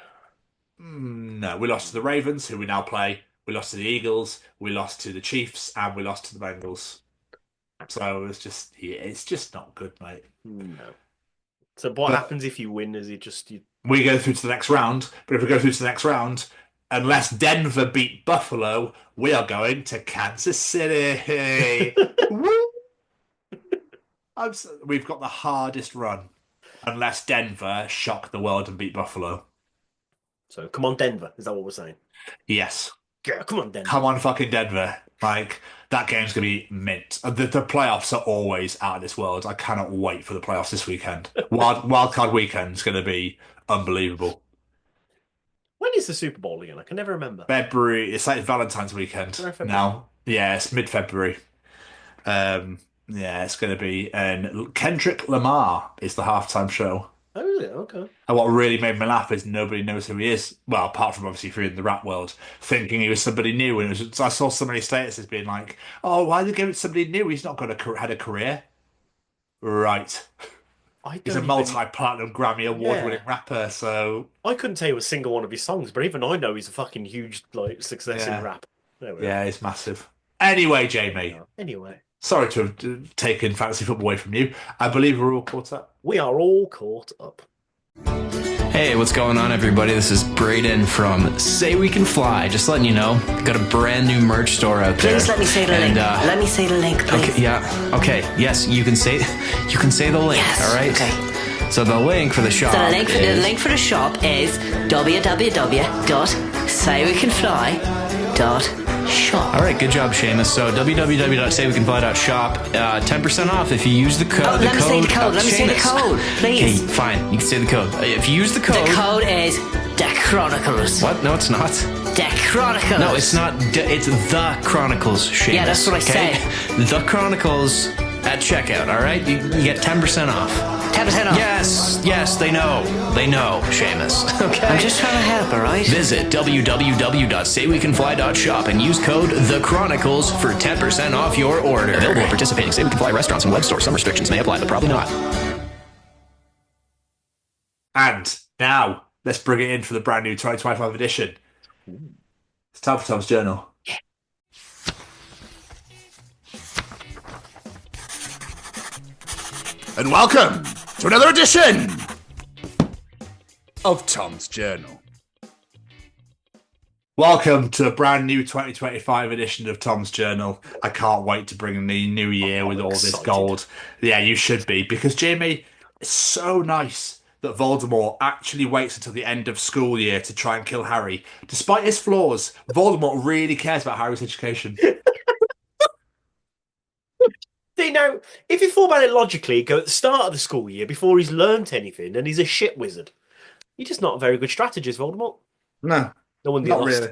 No, we lost to the Ravens, who we now play. We lost to the Eagles, we lost to the Chiefs, and we lost to the Bengals. So it's just not good, mate. No. So what happens if you win? Is it just you? We go through to the next round, but if we go through to the next round, unless Denver beat Buffalo, we are going to Kansas City. We've got the hardest run, unless Denver shock the world and beat Buffalo. So come on, Denver. Is that what we're saying? Yes. Yeah, come on, Denver. Come on, fucking Denver. Like, that game's going to be mint. The playoffs are always out of this world. I cannot wait for the playoffs this weekend. Wildcard weekend is going to be unbelievable. When is the Super Bowl again? I can never remember. February. It's like Valentine's weekend now. Yeah, it's mid-February. Yeah, it's going to be. And Kendrick Lamar is the halftime show. Oh, is it? Okay. And what really made me laugh is nobody knows who he is. Well, apart from obviously if you're in the rap world, thinking he was somebody new. And I saw so many statuses being like, "Oh, why did they give it to somebody new? He's not had a career." Right. He's a multi-platinum Grammy award-winning rapper, so I couldn't tell you a single one of his songs, but even I know he's a fucking huge success in rap. Yeah, he's massive. Anyway, Jamie. Anyway. Sorry to have taken fantasy football away from you. I believe we're all caught up. We are all caught up. Hey, what's going on, everybody? This is Braden from Say We Can Fly. Just letting you know, got a brand new merch store out there. Please let me say the link. Let me say the link, please. Okay, yeah. Okay. Yes, you can say the link. Yes, all right. Okay. So the link for the shop. So the link for the shop is www.saywecanfly.shop. All right, good job, Seamus. So www.saywecanfly.shop, 10% off if you use the code. Let me say the code. Let me say the code, please. Okay, fine. You can say the code. If you use the code. The code is The Chronicles. What? No, it's not. The Chronicles. No, it's not. It's The Chronicles, Seamus. Yeah, that's what I said. The Chronicles at checkout, all right? You get 10% off. 10% off? Yes, they know. They know, Seamus. Okay? I'm just trying to help, all right? Visit www.saywecanfly.shop and use code The Chronicles for 10% off your order. Available at participating Say We Can Fly restaurants and web stores. Some restrictions may apply, but probably not. And now, let's bring it in for the brand new 2025 edition. It's time for Tom's Journal. And welcome to another edition of Tom's Journal. Welcome to a brand new 2025 edition of Tom's Journal. I can't wait to bring in the new year with all this gold. Yeah, you should be, because Jamie, it's so nice that Voldemort actually waits until the end of school year to try and kill Harry. Despite his flaws, Voldemort really cares about Harry's education. You know, if you thought about it logically, go at the start of the school year before he's learnt anything and he's a shit wizard. You're just not a very good strategist, Voldemort. No. No one not really.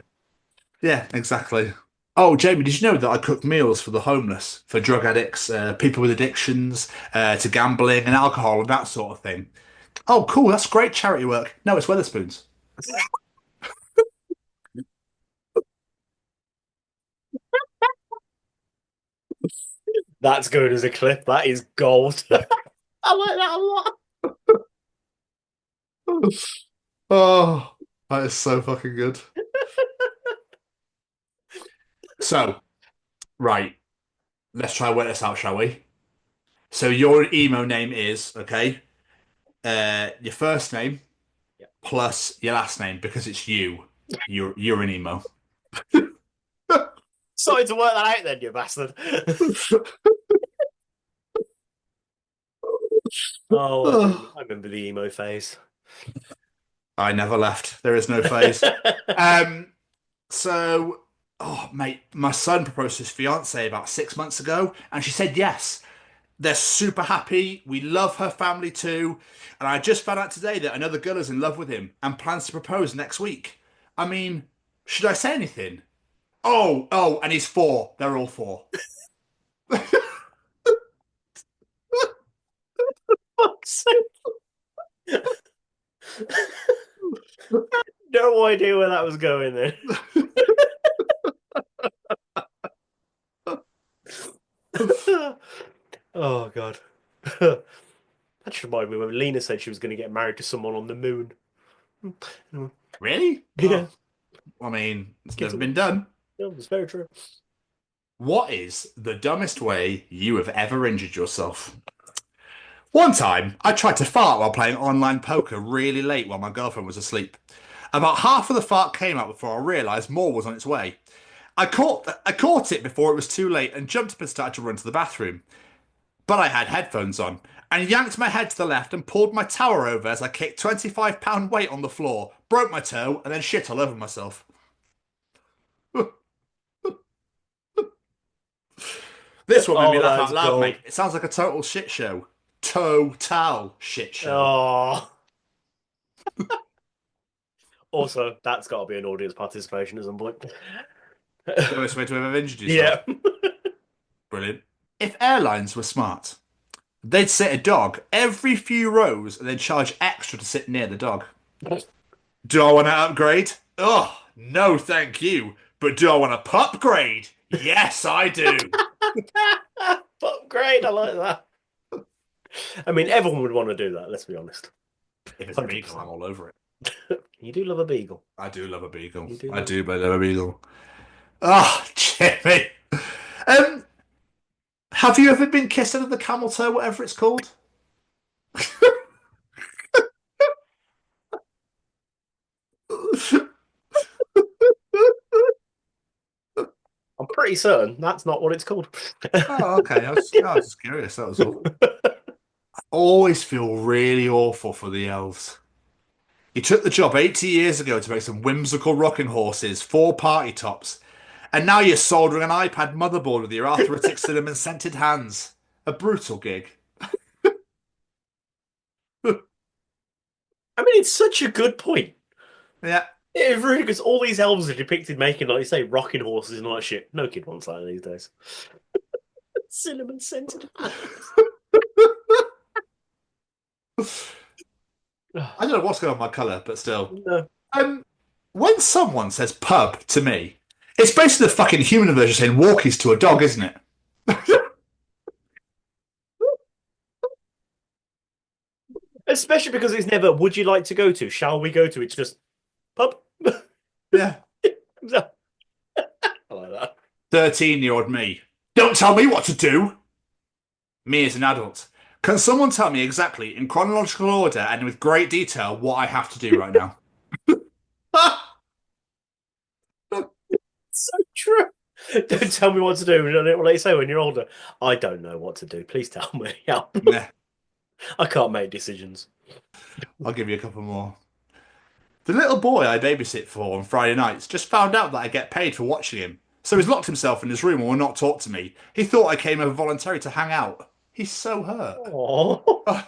Yeah, exactly. Oh, Jamie, did you know that I cook meals for the homeless, for drug addicts, people with addictions, to gambling and alcohol and that sort of thing? Oh, cool. That's great charity work. No, it's Wetherspoons. That's good as a clip. That is gold. I like that a lot. Oh, that is so fucking good. So, right. Let's try and work this out, shall we? So your emo name is, okay, your first name plus your last name, because it's you. You're an emo. Sorry to work that out then, you bastard. I remember the emo phase. I never left. There is no phase. So, mate, my son proposed to his fiance about 6 months ago, and she said yes. They're super happy. We love her family too. And I just found out today that another girl is in love with him and plans to propose next week. I mean, should I say anything? Oh, and he's 4. They're all 4. Fuck's sake. No idea where that was going then. Oh, God. That just reminded me when Lena said she was going to get married to someone on the moon. Really? Yeah. Oh, I mean, it's never been done. No, it's very true. What is the dumbest way you have ever injured yourself? One time, I tried to fart while playing online poker really late while my girlfriend was asleep. About half of the fart came out before I realised more was on its way. I caught it before it was too late and jumped up and started to run to the bathroom. But I had headphones on and yanked my head to the left and pulled my tower over as I kicked 25-pound weight on the floor, broke my toe, and then shit all over myself. This one made me laugh out loud, mate. It sounds like a total shit show. Total shit show. Oh. Also, that's got to be an audience participation at some point. The worst way to ever introduce yourself. Yeah. Brilliant. if airlines were smart, they'd sit a dog every few rows and then charge extra to sit near the dog. Do I want to upgrade? Oh, no, thank you. But do I want to upgrade? Yes, I do. Upgrade, I like that. I mean, everyone would want to do that, let's be honest. If it's a beagle, I'm all over it. You do love a beagle. I do love a beagle. do I love- do love a beagle. Oh, Jimmy. Have you ever been kissed under the camel toe, whatever it's called? I'm pretty certain that's not what it's called. Oh, okay. I was just curious. That was all. I always feel really awful for the elves. You took the job 80 years ago to make some whimsical rocking horses, 4 party tops, and now you're soldering an iPad motherboard with your arthritic cinnamon-scented hands. A brutal gig. I mean, it's such a good point. Yeah. It really, because all these elves are depicted making, like you say, rocking horses and all that shit. No kid wants that these days. Cinnamon scented. I don't know what's going on with my colour, but still. No. When someone says pub to me, it's basically the fucking human version saying walkies to a dog, isn't it? Especially because it's never, would you like to go to? Shall we go to? It's just, pub. Yeah. I like that. 13-year-old me. Don't tell me what to do. Me as an adult. Can someone tell me exactly, in chronological order and with great detail, what I have to do right now? So true. Don't tell me what to do. What they say when you're older. I don't know what to do. Please tell me. Help. Nah, I can't make decisions. I'll give you a couple more. The little boy I babysit for on Friday nights just found out that I get paid for watching him. So he's locked himself in his room and will not talk to me. He thought I came over voluntarily to hang out. He's so hurt. Aww.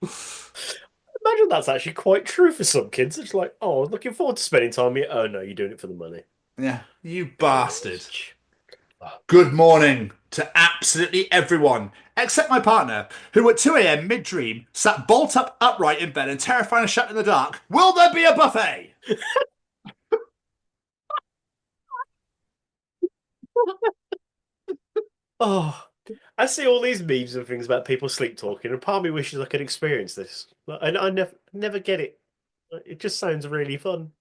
Imagine that's actually quite true for some kids. It's like, oh, I was looking forward to spending time with you. Oh, no, you're doing it for the money. Yeah, you bastard. Good morning to absolutely everyone, except my partner, who at 2 a.m. mid-dream sat bolt upright in bed and terrifying shut in the dark. Will there be a buffet? Oh, I see all these memes and things about people sleep talking, and part of me wishes I could experience this. I never get it. It just sounds really fun.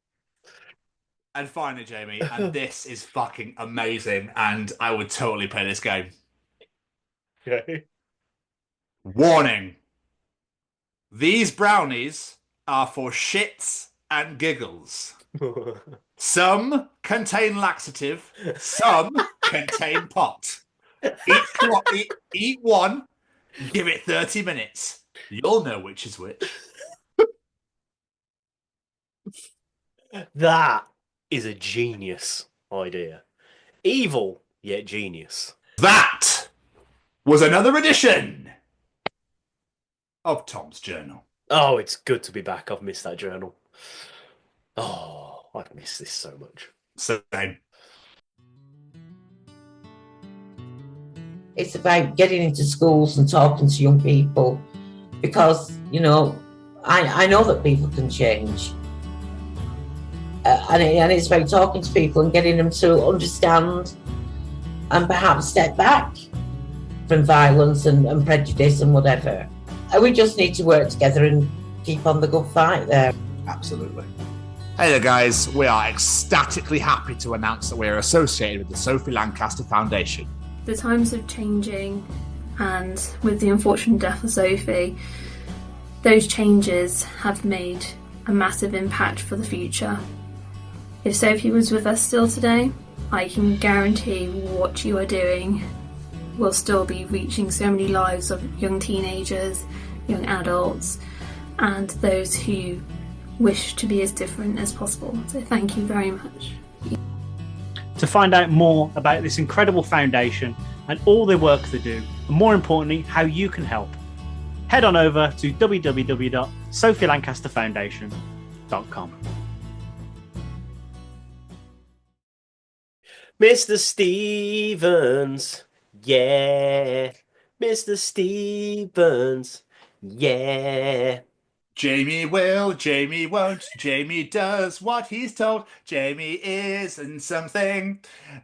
And finally, Jamie, and this is fucking amazing, and I would totally play this game. Okay. Warning. These brownies are for shits and giggles. Some contain laxative, some contain pot. Eat one, give it 30 minutes. You'll know which is which. That is a genius idea. Evil, yet genius. That was another edition of Tom's Journal. Oh, it's good to be back. I've missed that journal. Oh, I've missed this so much. Same. It's about getting into schools and talking to young people because, you know, I know that people can change. And it's about talking to people and getting them to understand and perhaps step back from violence and prejudice and whatever. And we just need to work together and keep on the good fight there. Absolutely. Hey there, guys. We are ecstatically happy to announce that we are associated with the Sophie Lancaster Foundation. The times are changing, and with the unfortunate death of Sophie, those changes have made a massive impact for the future. If Sophie was with us still today, I can guarantee what you are doing will still be reaching so many lives of young teenagers, young adults, and those who wish to be as different as possible. So thank you very much. To find out more about this incredible foundation and all the work they do, and more importantly, how you can help, head on over to www.sophielancasterfoundation.com. Mr. Stevens, Yeah. Mr. Stevens. Yeah. Jamie will, Jamie won't, Jamie does what he's told. Jamie isn't something.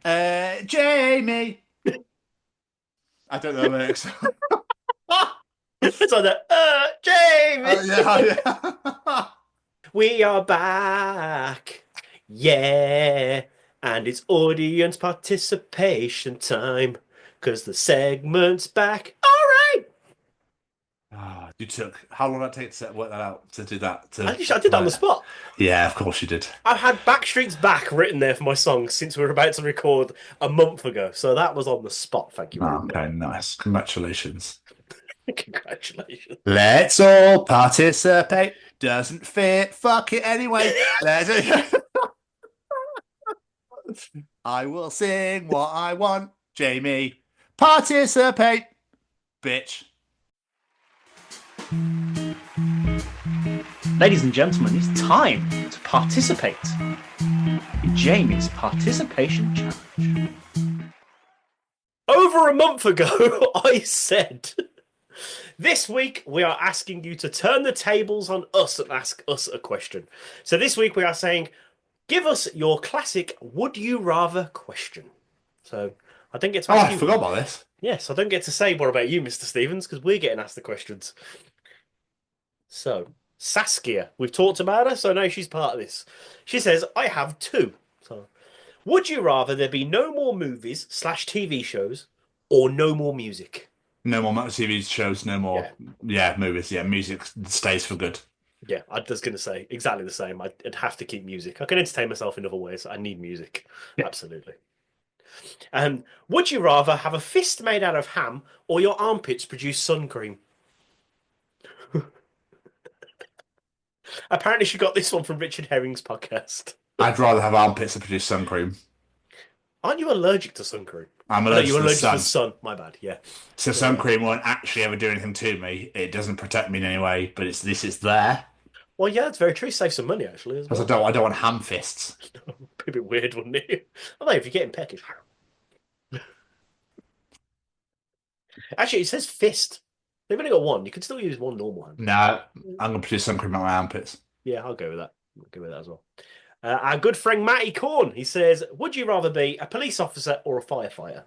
Jamie. I don't know the lyrics. It's on the Jamie. Yeah. We are back. Yeah. And it's audience participation time. Because the segment's back. All right. You took how long did it take to work that out to do that? I did that on the spot. Yeah, of course you did. I've had Backstreet's Back written there for my song since we were about to record a month ago. So that was on the spot. Thank you. Okay, nice. Congratulations. Congratulations. Let's all participate. Doesn't fit. Fuck it anyway. I will sing what I want. Jamie, participate. Bitch. Ladies and gentlemen, it's time to participate in Jamie's participation challenge. Over a month ago, I said, this week we are asking you to turn the tables on us and ask us a question. So this week we are saying, give us your classic would you rather question. So I didn't get to ask you. I forgot about this. Yes, I don't get to say more about you, Mr. Stevens, because we're getting asked the questions. So, Saskia, we've talked about her, so now she's part of this. She says, I have two. So, would you rather there be no more movies / TV shows or no more music? No more TV shows, no more movies. Yeah, music stays for good. Yeah, I was going to say exactly the same. I'd have to keep music. I can entertain myself in other ways. I need music. Yeah. Absolutely. Would you rather have a fist made out of ham or your armpits produce sun cream? Apparently she got this one from Richard Herring's podcast. I'd rather have armpits that produce sun cream. Aren't you allergic to sun cream? I'm allergic to the sun. To the sun. My bad, yeah. So sun cream won't actually ever do anything to me. It doesn't protect me in any way, but it's there. Well, yeah, it's very true. Save some money, actually, as well. I don't want ham fists. Be a bit weird, wouldn't it? Although, if you're getting peckish. Actually, it says fist. They've only got one. You could still use one normal hand. No, I'm going to produce sun cream out of my armpits. Yeah, I'll go with that. I'll go with that as well. Our good friend Matty Corn, he says, would you rather be a police officer or a firefighter?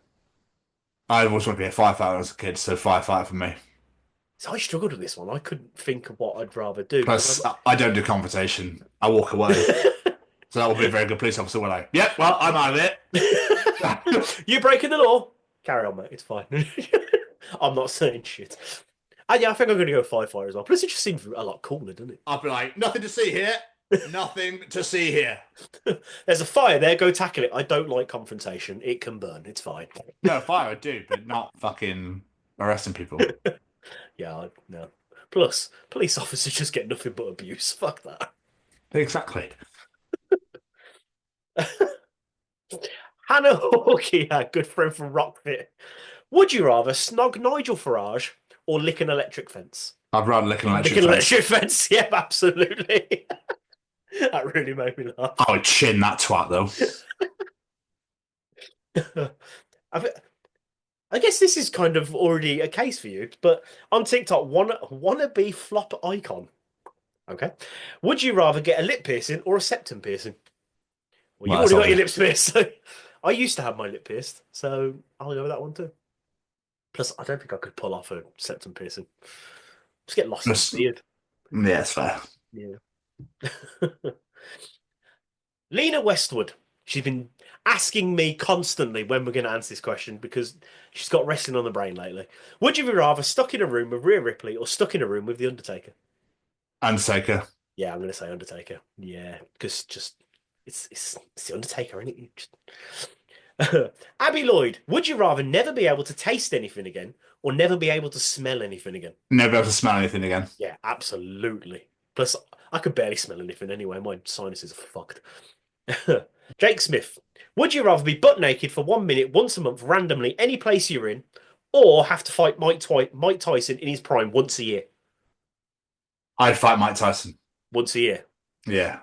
I always wanted to be a firefighter as a kid, so firefighter for me. So I struggled with this one. I couldn't think of what I'd rather do. Plus, I don't do confrontation. I walk away. So that would be a very good police officer, will I? Yep, well, I'm out of it. You're breaking the law. Carry on, mate. It's fine. I'm not saying shit. Yeah, I think I'm going to go firefighter as well. Plus, it just seems a lot cooler, doesn't it? I'll be like, nothing to see here. Nothing to see here. There's a fire there. Go tackle it. I don't like confrontation. It can burn. It's fine. No, fire I do, but not fucking arresting people. Yeah, no. Plus, police officers just get nothing but abuse. Fuck that. Exactly. Hannah Hawkey, our good friend from Rockfit. Would you rather snog Nigel Farage or lick an electric fence? I'd rather lick an electric fence. Yeah, absolutely. That really made me laugh. I would chin that twat, though. I guess this is kind of already a case for you, but on TikTok, wannabe flop icon. Okay. Would you rather get a lip piercing or a septum piercing? Well, you've already got your lips pierced. So I used to have my lip pierced, so I'll go with that one too. Plus, I don't think I could pull off a septum piercing. Just get lost in the beard. Yeah, it's fair. Yeah. Lena Westwood. She's been asking me constantly when we're going to answer this question because she's got wrestling on the brain lately. Would you be rather stuck in a room with Rhea Ripley or stuck in a room with The Undertaker? Undertaker. Yeah, I'm going to say Undertaker. Yeah, because just it's The Undertaker, isn't it? Abby Lloyd, would you rather never be able to taste anything again or never be able to smell anything again? Never be able to smell anything again. Yeah, absolutely. Plus, I could barely smell anything anyway. My sinuses are fucked. Jake Smith, would you rather be butt naked for 1 minute once a month randomly any place you're in or have to fight Mike Tyson in his prime once a year? I'd fight Mike Tyson. Once a year? Yeah.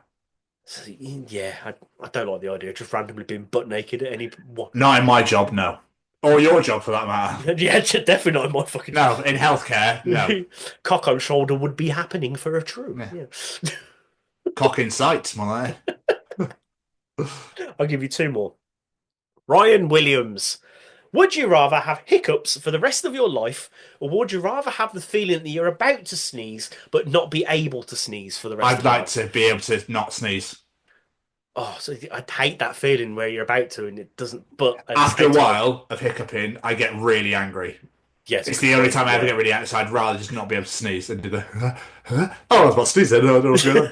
Yeah, I don't like the idea of just randomly being butt naked at any one. Not in my job, no. Or your job, for that matter. Yeah, definitely not in my fucking No, in healthcare, no. Cock on shoulder would be happening for a troop. Yeah. Cock in sight, more like. I'll give you two more. Ryan Williams. Would you rather have hiccups for the rest of your life, or would you rather have the feeling that you're about to sneeze but not be able to sneeze for the rest of your life? I'd like to be able to not sneeze. Oh, so I'd hate that feeling where you're about to and it doesn't. But after a while of hiccuping, I get really angry. Yes, it's the only time I ever get really angry. So I'd rather just not be able to sneeze and do the. Oh, I was about to sneeze. I don't know what's going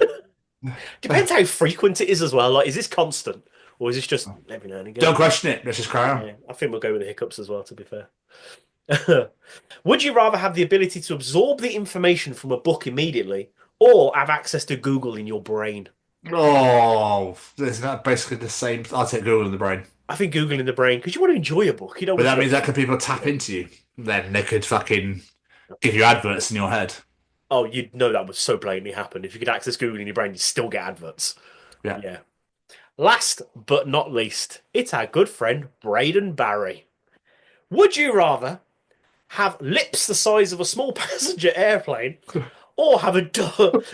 on. Depends how frequent it is as well. Like, is this constant? Or is this just every now and again? Don't question it. Let's just cry on. Yeah, I think we'll go with the hiccups as well, to be fair. Would you rather have the ability to absorb the information from a book immediately or have access to Google in your brain? Oh, isn't that basically the same? I'll take Google in the brain. I think Google in the brain, because you want to enjoy a book. You know, but that means that could people tap into you. Then they could fucking give you adverts in your head. Oh, you'd know that would so blatantly happen. If you could access Google in your brain, you'd still get adverts. Yeah. Last but not least, it's our good friend Braden Barry. Would you rather have lips the size of a small passenger airplane, or have a duck,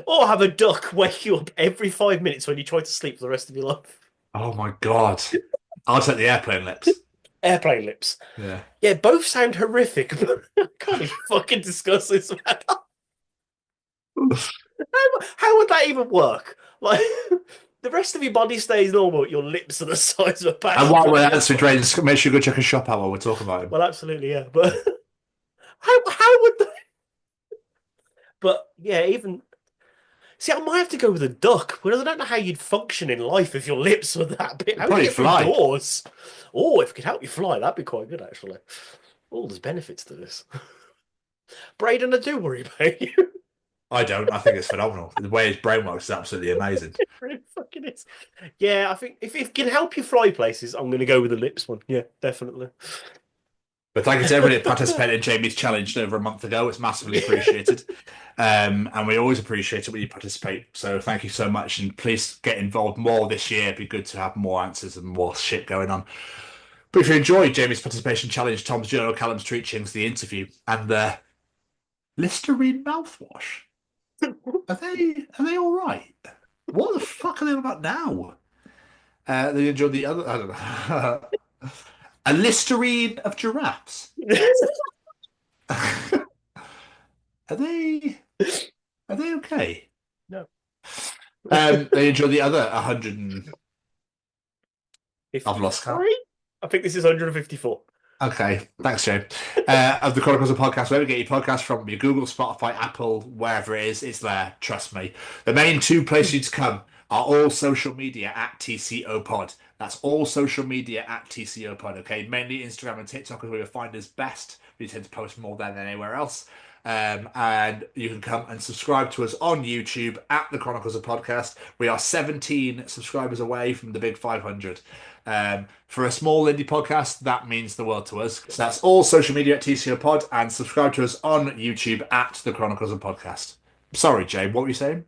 or have a duck wake you up every 5 minutes when you try to sleep for the rest of your life? Oh my god! I'll take the airplane lips. Airplane lips. Yeah, both sound horrific, but I can't even fucking discuss this, man. How would that even work? Like, the rest of your body stays normal, your lips are the size of a passenger. And while we're answering, Dre, just make sure you go check a shop out while we're talking about him. Well, absolutely, yeah. But how would they? But yeah, even see, I might have to go with a duck, because I don't know how you'd function in life if your lips were that big. How do you get through doors? Oh, if it could help you fly, that'd be quite good, actually. Oh, there's benefits to this. Braden, I do worry about you. I don't. I think it's phenomenal. The way his brain works is absolutely amazing. It really fucking is. Yeah, I think if it can help you fly places, I'm going to go with the lips one. Yeah, definitely. But thank you to everybody that participated in Jamie's challenge over a month ago. It's massively appreciated. And we always appreciate it when you participate. So thank you so much. And please get involved more this year. It'd be good to have more answers and more shit going on. But if you enjoyed Jamie's participation challenge, Tom's journal, Callum's Treachings, the interview, and the Listerine mouthwash, are they all right? What the fuck are they about now? They enjoyed the other. I don't know. A Listerine of giraffes. Are they okay? No. They enjoy the other 100 and... I've lost count. I think this is 154. Okay, thanks, Joe. Of the Chronicles of Podcast, wherever you get your podcast from, your Google, Spotify, Apple, wherever it is, it's there. Trust me. The main two places you to come are all social media at TCO Pod. That's all social media at TCO Pod, okay? Mainly Instagram and TikTok is where you'll find us best. We tend to post more there than anywhere else. And you can come and subscribe to us on YouTube at the Chronicles of Podcast. We are 17 subscribers away from the big 500. For a small indie podcast, that means the world to us. So that's all social media at TCO Pod, and subscribe to us on YouTube at the Chronicles of Podcast. Sorry, Jay, what were you saying?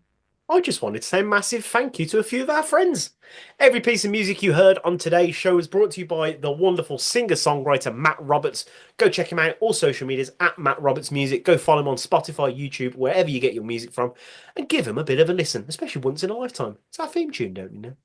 I just wanted to say a massive thank you to a few of our friends. Every piece of music you heard on today's show is brought to you by the wonderful singer-songwriter Matt Roberts. Go check him out. All social medias at Matt Roberts Music. Go follow him on Spotify, YouTube, wherever you get your music from, and give him a bit of a listen, especially once in a lifetime. It's our theme tune, don't you know?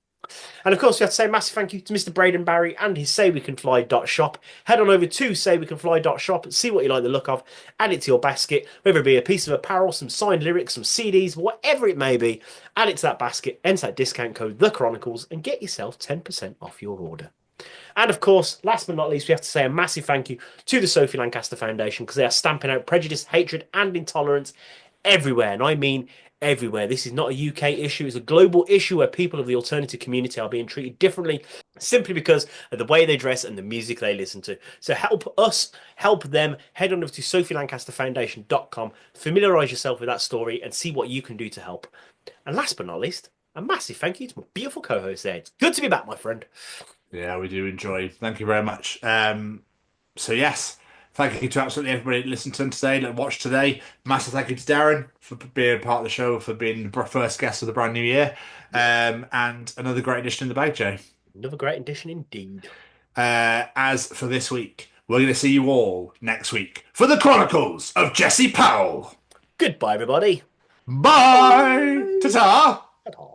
And of course, we have to say a massive thank you to Mr. Braden Barry and his SayWeCanFly.shop. Head on over to SayWeCanFly.shop and see what you like the look of. Add it to your basket, whether it be a piece of apparel, some signed lyrics, some CDs, whatever it may be. Add it to that basket, enter that discount code, The Chronicles, and get yourself 10% off your order. And of course, last but not least, we have to say a massive thank you to the Sophie Lancaster Foundation, because they are stamping out prejudice, hatred, and intolerance everywhere. And I mean everywhere. This is not a UK issue. It's a global issue where people of the alternative community are being treated differently simply because of the way they dress and the music they listen to. So help us, help them. Head on over to sophielancasterfoundation.com, familiarise yourself with that story and see what you can do to help. And last but not least, a massive thank you to my beautiful co-host there. It's good to be back, my friend. Yeah, we do enjoy. Thank you very much. So yes, thank you to absolutely everybody that listened to them today, that watched today. Massive thank you to Darren for being part of the show, for being the first guest of the brand new year. And another great edition in the bag, Jay. Another great edition indeed. As for this week, we're going to see you all next week for the Chronicles of Jesse Powell. Goodbye, everybody. Bye. Ta-ta. Ta-ta.